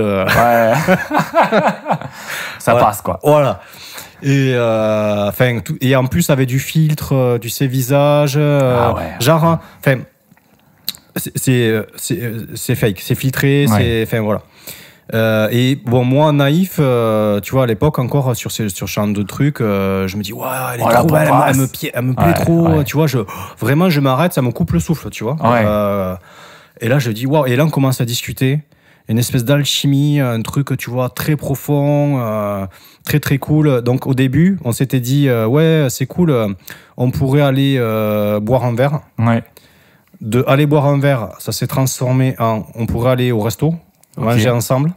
Ça passe, quoi. Voilà. Et et en plus avec du filtre, tu sais, visage, genre, enfin, c'est fake, c'est filtré, voilà. Et bon, moi naïf, tu vois, à l'époque encore sur ce genre de trucs, je me dis elle est trop belle, elle me plaît trop, tu vois, vraiment je m'arrête, ça me coupe le souffle, tu vois. Et là je dis et là on commence à discuter. Une espèce d'alchimie, un truc, tu vois, très profond, très très cool. Donc au début, on s'était dit, c'est cool, on pourrait aller boire un verre. De aller boire un verre, ça s'est transformé en, on pourrait aller au resto, manger ensemble.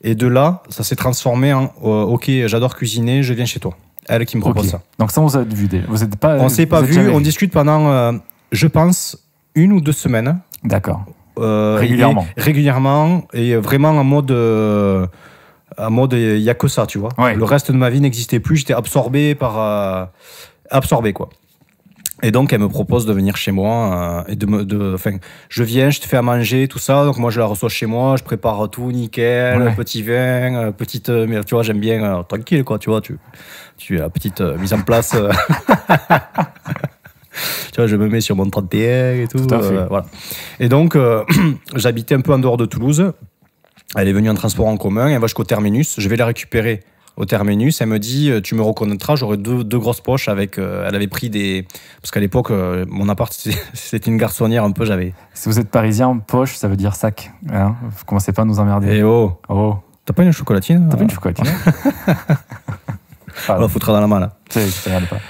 Et de là, ça s'est transformé en, ok, j'adore cuisiner, je viens chez toi. Elle qui me propose ça. Donc ça, on s'est vu. Vous êtes pas. On s'est pas vu, on discute pendant, je pense, 1 ou 2 semaines. D'accord. Régulièrement. Et vraiment en mode il n'y a que ça, tu vois. Ouais. Le reste de ma vie n'existait plus, j'étais absorbé quoi. Et donc elle me propose de venir chez moi et je viens, je te fais à manger, tout ça. Donc moi je la reçois chez moi, je prépare tout nickel, petit vin, petite, tu vois, j'aime bien tranquille quoi, tu vois, tu la petite mise en place. Tu vois, je me mets sur mon 31 et tout. Voilà. Et donc j'habitais un peu en dehors de Toulouse. Elle est venue en transport en commun, elle va jusqu'au terminus, je vais la récupérer au terminus, elle me dit tu me reconnaîtras, j'aurai deux grosses poches avec elle avait pris des parce qu'à l'époque mon appart c'était une garçonnière un peu, j'avais. Si vous êtes parisien, poche ça veut dire sac, hein, vous commencez pas à nous emmerder. T'as pas une chocolatine? T'as pas une chocolatine? On la foutra dans la main là. Tu regardes pas.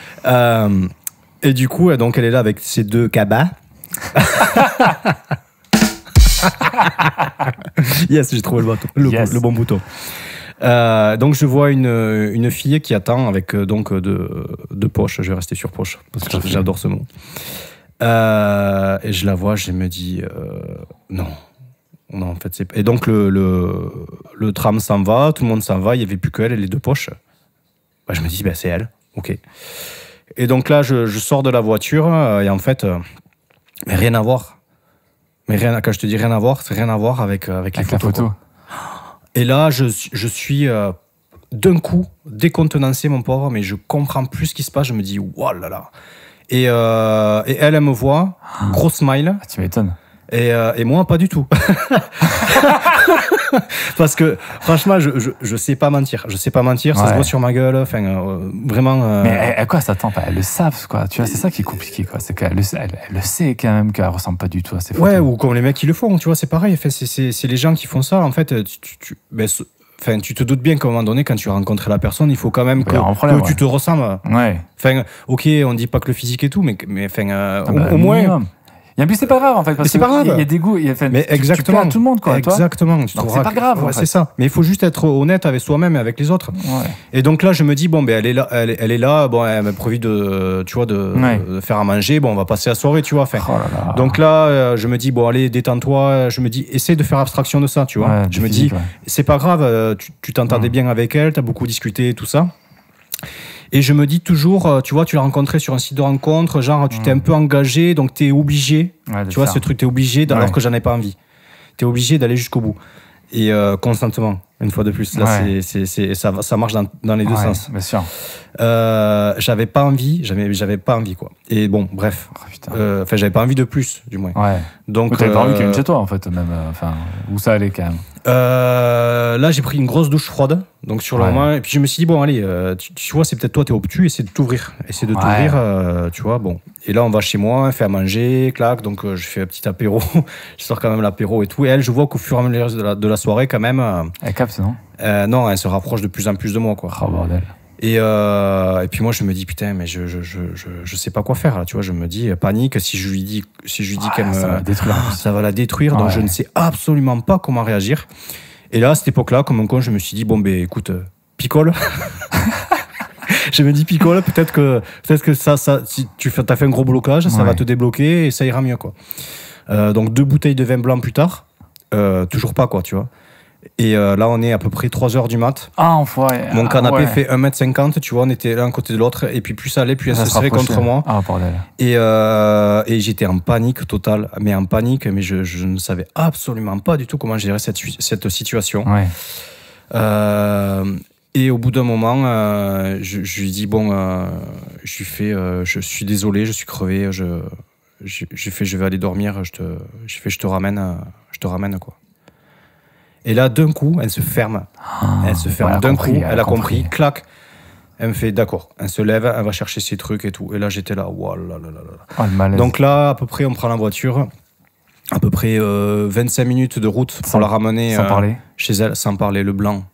Et du coup donc elle est là avec ses 2 cabas. Yes, j'ai trouvé le bon bouton. Donc je vois une fille qui attend avec deux poches. Je vais rester sur poche parce que j'adore ce mot. Et je la vois, je me dis non en fait c'est. Et donc le tram s'en va, tout le monde s'en va, il y avait plus qu'elle et les 2 poches. Je me dis c'est elle, ok. Et donc là je sors de la voiture et en fait mais rien à voir. Mais quand je te dis rien à voir, c'est rien à voir avec les photos. La photo. Et là, je suis d'un coup décontenancé, mon pauvre, mais je comprends plus ce qui se passe. Je me dis, oh là là. Et elle me voit, gros smile. Tu m'étonnes. Et moi, pas du tout. Parce que, franchement, je sais pas mentir. Je sais pas mentir, ça se voit sur ma gueule. Enfin, vraiment. Mais à quoi ça tend? Elles le savent, quoi. Tu vois, c'est ça qui est compliqué, quoi. C'est qu'elle le sait quand même qu'elle ressemble pas du tout à ces photos. Ouais, ou comme les mecs qui le font, tu vois, c'est pareil. Enfin, c'est les gens qui font ça. En fait, tu te doutes bien qu'à un moment donné, quand tu as rencontré la personne, il faut quand même que tu te ressembles. Ouais. Enfin, ok, on dit pas que le physique et tout, mais au moins. Et en plus, c'est pas grave en fait, parce qu'il y a des goûts. Mais exactement. Tu plais à tout le monde, quoi. Exactement. Donc c'est pas grave. Ouais, c'est ça. Mais il faut juste être honnête avec soi-même et avec les autres. Ouais. Et donc là, je me dis elle est là. Bon, elle m'a prévu de faire à manger. Bon, on va passer la soirée, tu vois. Enfin, donc là, je me dis allez, détends-toi. Je me dis, essaie de faire abstraction de ça, tu vois. Je me dis, c'est pas grave. Tu t'entendais bien avec elle. T'as beaucoup discuté, tout ça. Et je me dis toujours, tu vois, tu l'as rencontré sur un site de rencontre, genre tu t'es un peu engagé, donc t'es obligé, tu vois, ce truc, t'es obligé, alors que j'en ai pas envie. T'es obligé d'aller jusqu'au bout. Et consentement, une fois de plus. Là, ça marche dans les deux sens. Bien sûr. J'avais pas envie, quoi. Et bon, bref. J'avais pas envie de plus, du moins. Ouais. Donc, t'avais pas envie qu'elle vienne chez toi, en fait, même. Où ça allait, quand même. Là, j'ai pris une grosse douche froide, donc sur le moment, et puis je me suis dit, allez, tu vois, c'est peut-être toi, t'es obtus, essaie de t'ouvrir, tu vois, bon. Et là, on va chez moi, on fait à manger, clac, donc je fais un petit apéro, je sors quand même l'apéro et tout, et elle, je vois qu'au fur et à mesure de la soirée, quand même... elle capte, non? Non, elle se rapproche de plus en plus de moi, quoi. Oh, bordel. Et puis moi, je me dis, putain, mais je sais pas quoi faire, là, tu vois, je me dis, panique, si je lui dis qu'elle me... Ça va la détruire, donc je ne sais absolument pas comment réagir. Et là, à cette époque-là, comme un con, je me suis dit, écoute, picole. Je me dis, picole, peut-être que ça si tu as fait un gros blocage, ça va te débloquer et ça ira mieux, quoi. Donc 2 bouteilles de vin blanc plus tard, toujours pas, quoi, tu vois. Et là, on est à peu près 3h du mat. Ah, enfoiré. Mon canapé fait 1m50, tu vois, on était l'un côté de l'autre, et puis plus ça allait, plus elle se serrait contre moi. Ah, bordel. Et j'étais en panique totale, mais je ne savais absolument pas du tout comment gérer cette situation. Ouais. Et au bout d'un moment, je lui dis, je suis désolé, je suis crevé, je vais aller dormir, je te ramène, quoi. Et là, d'un coup, elle se ferme. D'un coup, elle a compris. Clac. Elle me fait d'accord. Elle se lève, elle va chercher ses trucs et tout. Et là, j'étais là. Oh là là là là. Oh, le malaise. Donc là, à peu près, on prend la voiture. À peu près 25 minutes de route pour la ramener chez elle, sans parler. Le blanc.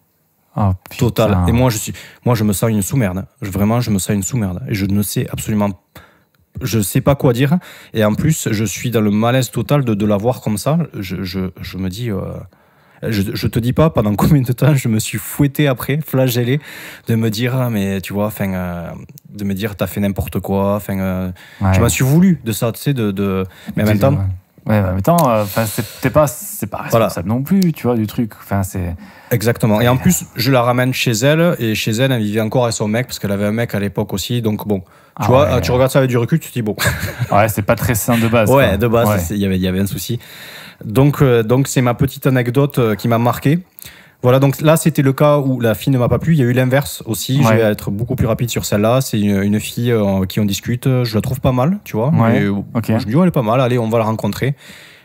Oh, total. Et moi, je me sens une sous-merde. Vraiment, je me sens une sous-merde. Et je ne sais absolument pas. Je sais pas quoi dire. Et en plus, je suis dans le malaise total de la voir comme ça. Je me dis... Je te dis pas pendant combien de temps je me suis fouetté après, flagellé, de me dire, mais tu vois, de me dire, t'as fait n'importe quoi, je m'en suis voulu de ça, tu sais, mais en même temps. Ouais, mais en même temps, c'est pas responsable non plus, tu vois, du truc. Enfin, c'est... Exactement. Et en plus, je la ramène chez elle, et chez elle, elle vivait encore avec son mec, parce qu'elle avait un mec à l'époque aussi. Donc bon, tu vois, tu regardes ça avec du recul, tu te dis bon. Ouais, c'est pas très sain de base. Ouais, quoi. de base, il y avait un souci. Donc c'est ma petite anecdote qui m'a marqué. Voilà, donc là, c'était le cas où la fille ne m'a pas plu. Il y a eu l'inverse aussi. Je vais être beaucoup plus rapide sur celle-là. C'est une fille qui on discute. Je la trouve pas mal, tu vois. Ouais. Je me dis, elle est pas mal. Allez, on va la rencontrer.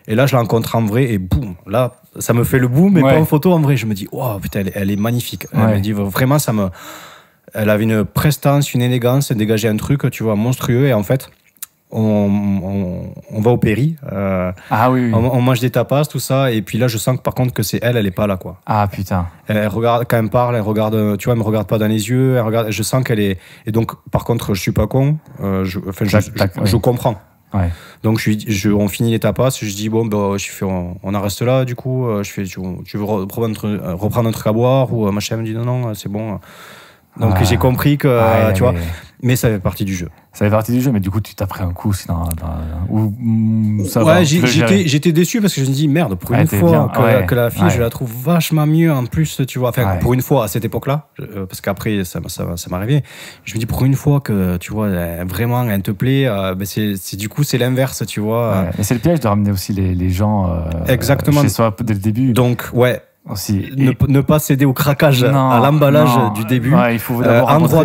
Et là, je la rencontre en vrai et boum. Là, ça me fait le boum, mais pas en photo en vrai. Je me dis, wow, putain, elle est magnifique. Elle me dit, vraiment, elle avait une prestance, une élégance, elle dégageait un truc, tu vois, monstrueux. Et en fait, on va au Péri. Oui. On mange des tapas, tout ça. Et puis là, je sens que par contre, que c'est elle est pas là, quoi. Ah putain. Elle regarde, quand elle parle, elle regarde, tu vois, elle me regarde pas dans les yeux. Je sens qu'elle est. Et donc, par contre, je suis pas con. Je comprends. Ouais. Donc, on finit les tapas. Je dis, bon, on en reste là, du coup. Tu veux reprendre un truc à boire? Ou machin, elle me dit, non, c'est bon. Donc, j'ai compris que, tu vois. Mais ça fait partie du jeu. Ça fait partie du jeu, mais du coup, tu t'as pris un coup. Ça j'étais déçu parce que je me dis, merde, pour une fois que la fille, je la trouve vachement mieux en plus, tu vois. Enfin, pour une fois, à cette époque-là, parce qu'après, ça m'arrivait. Je me dis, pour une fois que, tu vois, vraiment, elle te plaît, du coup, c'est l'inverse, tu vois. Et c'est le piège de ramener aussi les gens exactement. Chez soi dès le début. Donc, aussi. Ne pas céder au craquage, à l'emballage du début. Il faut d'abord endroit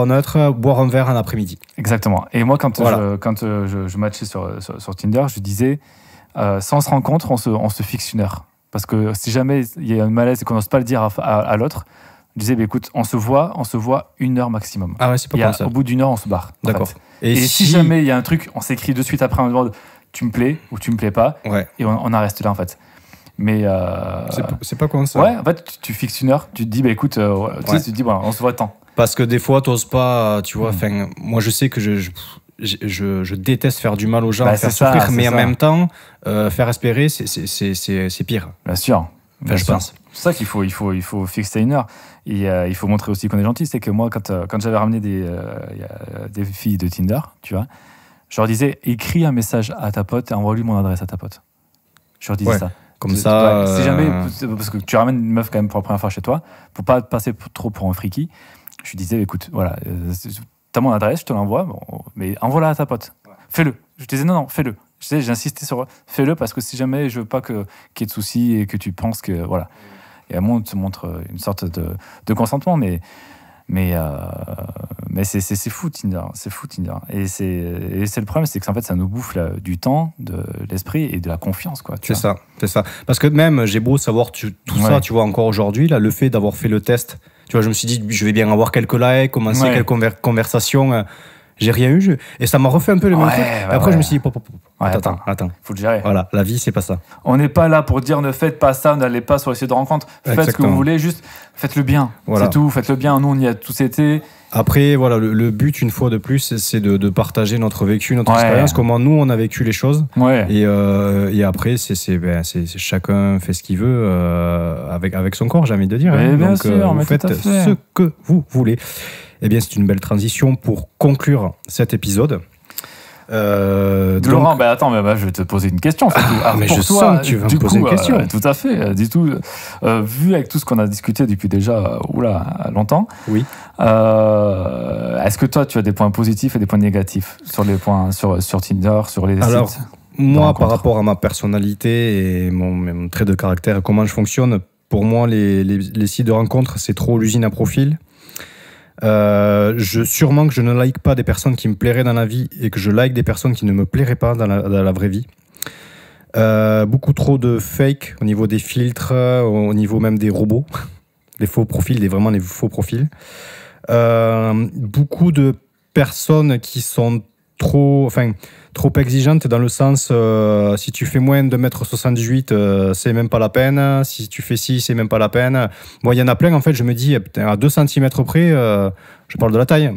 neutre, boire un verre en après-midi. Exactement. Et moi, quand je matchais sur Tinder, je disais, sans se rencontre, on se fixe une heure. Parce que si jamais il y a un malaise et qu'on n'ose pas le dire à l'autre, je disais, écoute, on se voit 1 heure maximum. Ah ouais, c'est pas comme ça. Au bout d'1 heure, on se barre. D'accord. Et si jamais il y a un truc, on s'écrit de suite après, on demande, tu me plais ou tu me plais pas, et on en reste là, en fait. Mais c'est pas comme ça. Ouais, en fait, tu fixes 1 heure, tu te dis, tu te dis, on se voit tant. Parce que des fois, t'oses pas, tu vois, moi je sais que je déteste faire du mal aux gens, faire souffrir, mais en même temps, faire espérer, c'est pire. Bien sûr. Je pense. C'est ça qu'il faut fixer 1 heure. Et il faut montrer aussi qu'on est gentil. C'est que moi, quand j'avais ramené des filles de Tinder, tu vois, je leur disais, écris un message à ta pote et envoie-lui mon adresse à ta pote. Je leur disais ça. Comme ça. Si jamais, parce que tu ramènes une meuf quand même pour la première fois chez toi, pour pas passer trop pour un friki, je lui disais, écoute, voilà, t'as mon adresse, je te l'envoie, mais envoie-la à ta pote. Fais-le. Je disais, non, fais-le. J'insistais sur fais-le parce que si jamais je veux pas qu'il y ait de soucis et que tu penses que, voilà. Et à moi, on te montre une sorte de consentement, mais c'est fou Tinder, c'est fou Tinder. Et c'est le problème, c'est que en fait ça nous bouffe du temps, de l'esprit et de la confiance, quoi. C'est ça. Parce que même j'ai beau savoir tout ça, tu vois, encore aujourd'hui là, le fait d'avoir fait le test, tu vois, je me suis dit je vais bien avoir quelques likes, commencer quelques conversations. J'ai rien eu, et ça m'a refait un peu le même truc. Après, je me suis dit, attends. Faut le gérer. Voilà, la vie, c'est pas ça. On n'est pas là pour dire ne faites pas ça, n'allez pas sur les sites de rencontres. Faites ce que vous voulez, juste faites-le bien. Voilà. C'est tout, faites-le bien. Nous, on y a tous été. Après, voilà, le but, une fois de plus, c'est de partager notre vécu, notre expérience, comment nous, on a vécu les choses. Et après, c'est chacun fait ce qu'il veut avec son corps, j'ai envie de dire. Bien sûr, vous faites ce que vous voulez. Eh bien, c'est une belle transition pour conclure cet épisode. Laurent, attends, je vais te poser une question. Mais je sens que tu vas me poser une question. Tout à fait. Vu avec tout ce qu'on a discuté depuis déjà longtemps, oui. Est-ce que toi, tu as des points positifs et des points négatifs sur les points sur Tinder, sur les sites? Moi, par rapport à ma personnalité et mon trait de caractère et comment je fonctionne, pour moi, les sites de rencontres, c'est trop l'usine à profil. Sûrement que je ne like pas des personnes qui me plairaient dans la vie et que je like des personnes qui ne me plairaient pas dans la vraie vie. Beaucoup trop de fake au niveau des filtres, au niveau même des robots, les faux profils, vraiment les faux profils. Beaucoup de personnes qui sont trop exigeantes dans le sens si tu fais moins de 1m78 c'est même pas la peine, si tu fais ci c'est même pas la peine. Bon, il y en a plein en fait, je me dis à 2 cm près, je parle de la taille,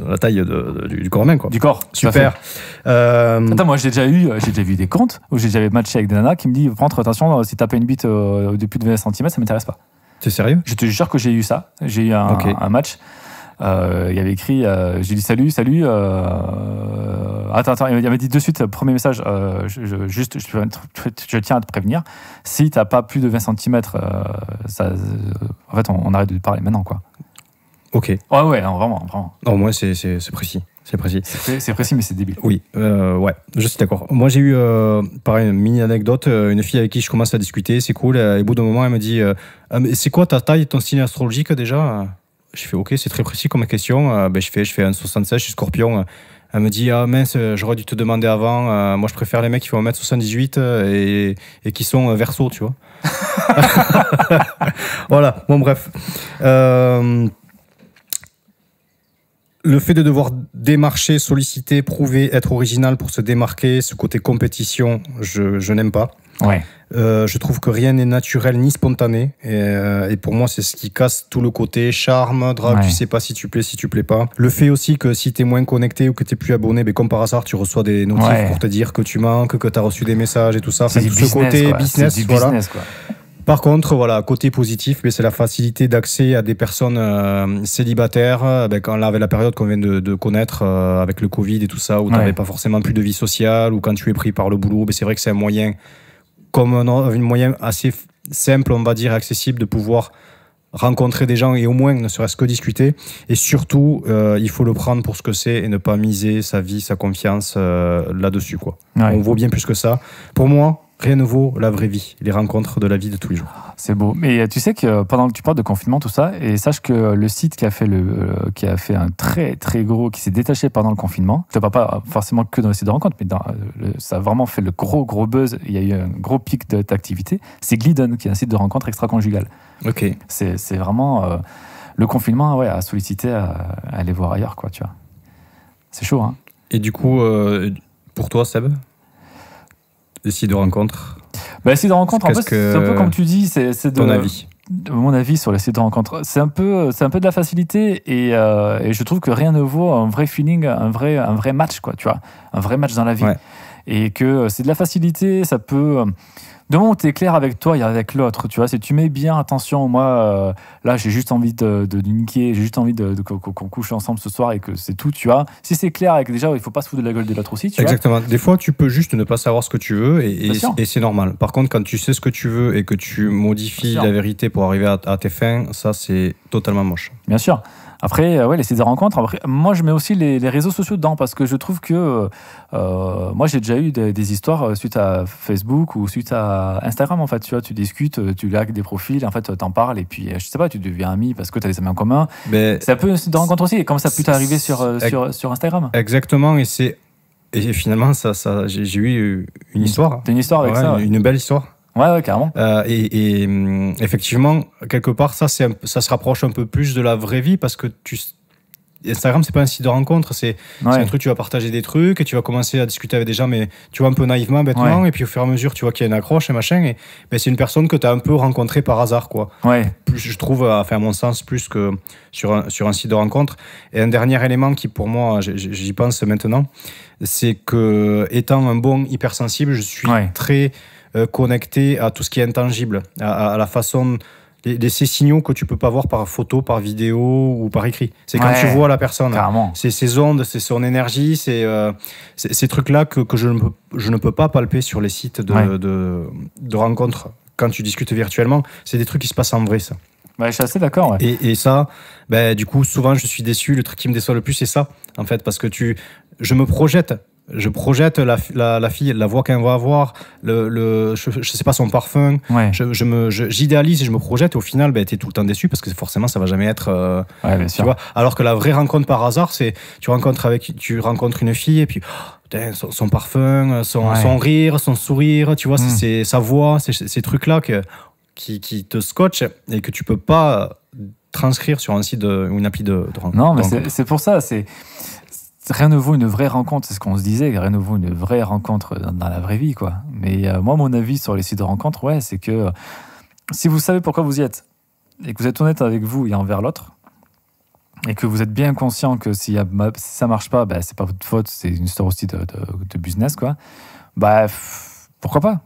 la taille du corps humain, quoi. Du corps, super. Attends, moi j'ai déjà vu des comptes où j'ai déjà matché avec des nanas qui me disent prends attention, si t'as pas une bite de plus de 20 cm, ça m'intéresse pas. T'es sérieux? Je te jure que j'ai eu ça. J'ai eu un match Il avait écrit, j'ai dit salut, attends, il m'avait dit de suite, premier message, je tiens à te prévenir, si t'as pas plus de 20 cm, en fait, on arrête de parler maintenant, quoi. Ok. Ouais, non, vraiment. Non, au moins, c'est précis. C'est précis. C'est précis, mais c'est débile. Oui, ouais, je suis d'accord. Moi, j'ai eu, pareil, une mini anecdote, une fille avec qui je commence à discuter, c'est cool, et au bout d'un moment, elle me dit mais c'est quoi ta taille et ton signe astrologique déjà? Je fais ok, c'est très précis comme question. Je fais 1,76, je suis scorpion. Elle me dit ah mince, j'aurais dû te demander avant. Moi, je préfère les mecs qui font 1m78 et qui sont verso, tu vois. Voilà, bon, bref. Le fait de devoir démarcher, solliciter, prouver, être original pour se démarquer, ce côté compétition, je n'aime pas. Ouais. Je trouve que rien n'est naturel ni spontané. Et pour moi, c'est ce qui casse tout le côté charme, drague, tu sais pas si tu plais pas. Le fait aussi que si t'es moins connecté ou que t'es plus abonné, comme par hasard, tu reçois des notifs pour te dire que tu manques, que t'as reçu des messages et tout ça. C'est du business, ce côté quoi. business, c'est du voilà. business, quoi. Par contre, voilà, côté positif, c'est la facilité d'accès à des personnes célibataires. Quand là, avec la période qu'on vient de connaître avec le Covid et tout ça, où tu n'avais pas forcément plus de vie sociale, ou quand tu es pris par le boulot, c'est vrai que c'est un moyen, un moyen assez simple, on va dire, accessible de pouvoir rencontrer des gens et au moins ne serait-ce que discuter. Et surtout, il faut le prendre pour ce que c'est et ne pas miser sa vie, sa confiance là-dessus, quoi. Ouais. On vaut bien plus que ça. Pour moi, rien ne vaut la vraie vie, les rencontres de la vie de tous les jours. C'est beau. Mais tu sais que pendant que tu parles de confinement, tout ça, et sache que le site qui a fait un très très gros, qui s'est détaché pendant le confinement, je ne parle pas forcément que dans le site de rencontre, mais ça a vraiment fait le gros buzz, il y a eu un gros pic d'activité, c'est Glidden, qui est un site de rencontre extra-conjugale. Ok. C'est vraiment le confinement a sollicité à aller voir ailleurs, quoi, tu vois. C'est chaud, hein. Et du coup, pour toi, Seb, les sites de rencontre, les sites de rencontre, en fait, c'est un peu comme tu dis, c'est ton avis. Mon avis sur les sites de rencontre, c'est un peu de la facilité et je trouve que rien ne vaut un vrai feeling, un vrai match, quoi, tu vois, un vrai match dans la vie. Ouais. Et que c'est de la facilité, ça peut. De moment où tu es clair avec toi et avec l'autre, tu vois, si tu mets bien attention, moi, là, j'ai juste envie de niquer, j'ai juste envie qu'on couche ensemble ce soir et que c'est tout, tu vois. Si c'est clair et que déjà, il faut pas se foutre de la gueule de l'autre aussi, tu Exactement. vois. Des fois, tu peux juste ne pas savoir ce que tu veux et c'est normal. Par contre, quand tu sais ce que tu veux et que tu modifies la vérité pour arriver à tes fins, ça, c'est totalement moche. Bien sûr. Après, les sites de rencontres, moi, je mets aussi les réseaux sociaux dedans parce que je trouve que moi, j'ai déjà eu des histoires suite à Facebook ou suite à Instagram, en fait. Tu vois, tu discutes, tu likes des profils, en fait, t'en parles et puis, je sais pas, tu deviens ami parce que t'as des amis en commun. Mais c'est un peu un site de rencontre aussi. Et comme ça a pu t'arriver sur Instagram. Exactement. Et finalement, j'ai eu une histoire. T'as une histoire avec ça. Une belle histoire. Ouais, carrément. Et effectivement, quelque part, ça se rapproche un peu plus de la vraie vie parce que Instagram, c'est pas un site de rencontre, c'est un truc, tu vas partager des trucs et tu vas commencer à discuter avec des gens, mais tu vois, un peu naïvement, bêtement, et puis au fur et à mesure, tu vois qu'il y a une accroche et machin, et c'est une personne que tu as un peu rencontrée par hasard, quoi. Ouais. Plus, je trouve, à mon sens, plus que sur un site de rencontre. Et un dernier élément qui, pour moi, j'y pense maintenant, c'est que, étant un bon hypersensible, je suis très connecté à tout ce qui est intangible, à la façon, ces signaux que tu peux pas voir par photo, par vidéo ou par écrit. C'est quand tu vois la personne. Carrément. C'est ses ondes, c'est son énergie, c'est ces trucs-là que je ne peux pas palper sur les sites de rencontres quand tu discutes virtuellement. C'est des trucs qui se passent en vrai, ça. Je suis assez d'accord. Ouais. Et ça, du coup, souvent, je suis déçu. Le truc qui me déçoit le plus, c'est ça, en fait, parce que je me projette. Je projette la fille, la voix qu'elle va avoir, je sais pas, son parfum. Ouais. J'idéalise et je me projette. Et au final, t'es tout le temps déçu parce que forcément, ça va jamais être. Bien sûr. Tu vois. Alors que la vraie rencontre par hasard, c'est tu rencontres une fille et puis son parfum, son rire, son sourire, tu vois, c'est sa voix, c'est ces trucs-là qui te scotchent et que tu peux pas transcrire sur un site ou une appli de rencontre. Non, mais c'est pour ça. Rien ne vaut une vraie rencontre, c'est ce qu'on se disait, rien ne vaut une vraie rencontre dans la vraie vie, quoi. Mais moi, mon avis sur les sites de rencontre, c'est que si vous savez pourquoi vous y êtes, et que vous êtes honnête avec vous et envers l'autre, et que vous êtes bien conscient que si ça marche pas, c'est pas votre faute, c'est une histoire aussi de business, quoi, pourquoi pas ?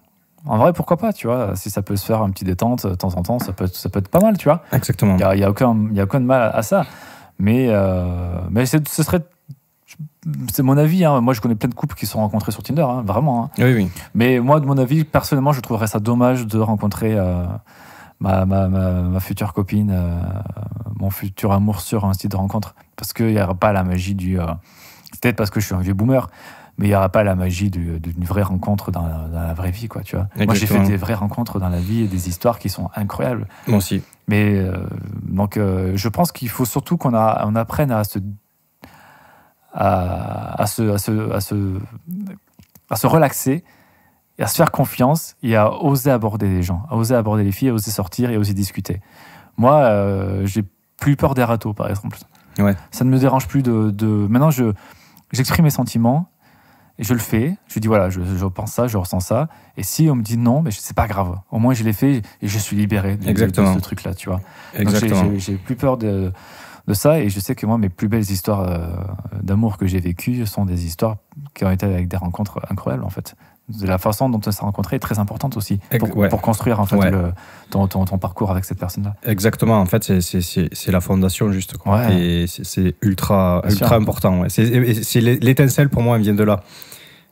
En vrai, pourquoi pas, tu vois, si ça peut se faire un petit détente de temps en temps, ça peut être pas mal, tu vois. Exactement. Il y a aucun mal à ça. Mais ce serait... C'est mon avis, hein. Moi je connais plein de couples qui se sont rencontrés sur Tinder, hein, vraiment. Hein. Oui, oui. Mais moi, de mon avis, personnellement, je trouverais ça dommage de rencontrer ma future copine, mon futur amour sur un site de rencontre. Parce qu'il n'y aura pas la magie du... c'est peut-être parce que je suis un vieux boomer, mais il n'y aura pas la magie d'une vraie rencontre dans la vraie vie, quoi, tu vois. Moi, j'ai fait des vraies rencontres dans la vie et des histoires qui sont incroyables. Moi aussi. Mais donc, je pense qu'il faut surtout qu'on apprenne à se relaxer et à se faire confiance et à oser aborder les gens, à oser aborder les filles, à oser sortir et à oser discuter. Moi, j'ai plus peur des râteaux, par exemple. Ouais. Ça ne me dérange plus Maintenant, j'exprime mes sentiments et je le fais. Je dis, voilà, je pense ça, je ressens ça. Et si on me dit non, mais c'est pas grave. Au moins, je l'ai fait et je suis libéré de ce truc-là, tu vois. Exactement. Donc, j'ai plus peur de ça, et je sais que moi, mes plus belles histoires d'amour que j'ai vécues sont des histoires qui ont été avec des rencontres incroyables, en fait. De la façon dont on s'est rencontré est très importante aussi pour construire en fait ton parcours avec cette personne-là. Exactement, en fait, c'est la fondation juste, quoi. Ouais. Et c'est ultra important. Ouais. C'est l'étincelle pour moi, elle vient de là.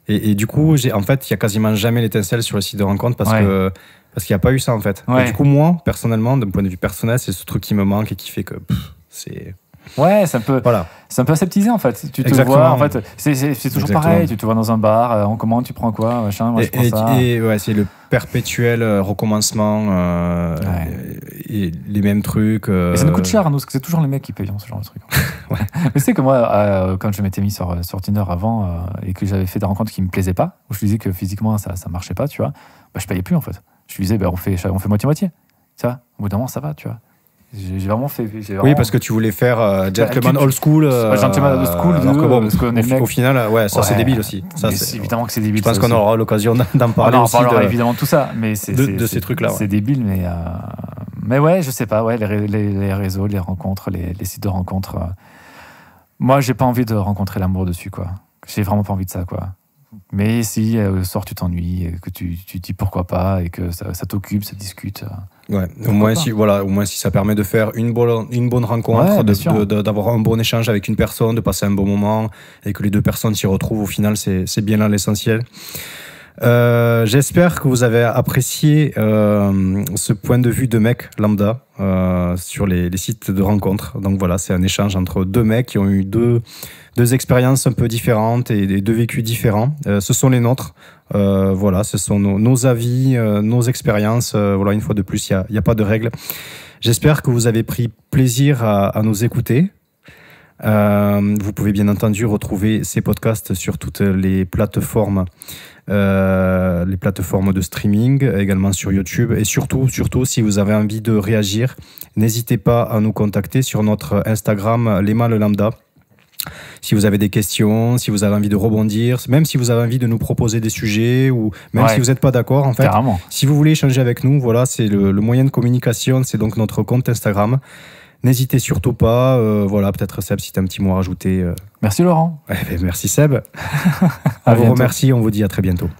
Et du coup, en fait, il y a quasiment jamais l'étincelle sur le site de rencontre parce qu'il n'y a pas eu ça, en fait. Ouais. Et du coup, moi, personnellement, d'un point de vue personnel, c'est ce truc qui me manque et qui fait que c'est... Ouais, ça peut aseptiser, en fait. Tu te vois, en fait, c'est toujours pareil. Tu te vois dans un bar, on commande, tu prends quoi, machin, moi je prends ça. Et ouais, c'est le perpétuel recommencement, et les mêmes trucs. Et ça nous coûte cher à nous, parce que c'est toujours les mecs qui payent ce genre de trucs. Ouais. Mais tu sais que moi, quand je m'étais mis sur Tinder avant et que j'avais fait des rencontres qui me plaisaient pas, où je disais que physiquement ça marchait pas, tu vois, je payais plus, en fait. Je lui disais, on fait moitié-moitié. Tu vois, au bout d'un moment, ça va, tu vois. J'ai vraiment fait. Oui, parce que tu voulais faire gentleman old school. Gentleman old school, parce qu'on est le mec. Au final, c'est débile aussi. Ça, c'est évidemment que c'est débile. Je pense qu'on aura l'occasion d'en parler. On parlera évidemment de tout ça, mais de ces trucs-là. C'est débile, mais ouais, je sais pas. Ouais, les réseaux, les rencontres, les sites de rencontres. Moi, j'ai pas envie de rencontrer l'amour dessus, quoi. J'ai vraiment pas envie de ça, quoi. Mais si au soir tu t'ennuies, que tu dis pourquoi pas et que ça t'occupe, ça discute. Ouais, au moins si ça permet de faire une bonne rencontre, d'avoir un bon échange avec une personne, de passer un bon moment et que les deux personnes s'y retrouvent, au final, c'est bien là l'essentiel. J'espère que vous avez apprécié ce point de vue de mec lambda sur les sites de rencontres. Donc voilà, c'est un échange entre deux mecs qui ont eu deux expériences un peu différentes et deux vécus différents. Ce sont les nôtres. Voilà, ce sont nos avis, nos expériences. Voilà, une fois de plus, il n'y a pas de règles. J'espère que vous avez pris plaisir à nous écouter. Vous pouvez bien entendu retrouver ces podcasts sur toutes les plateformes de streaming, également sur YouTube. Et surtout, si vous avez envie de réagir, n'hésitez pas à nous contacter sur notre Instagram, Les Mâles Lambda. Si vous avez des questions, si vous avez envie de rebondir, même si vous avez envie de nous proposer des sujets, ou même si vous n'êtes pas d'accord, en fait, carrément. Si vous voulez échanger avec nous, voilà, c'est le moyen de communication, c'est donc notre compte Instagram. N'hésitez surtout pas. Voilà, peut-être Seb, si tu as un petit mot à rajouter. Merci Laurent. Merci Seb. On vous remercie, on vous dit à très bientôt.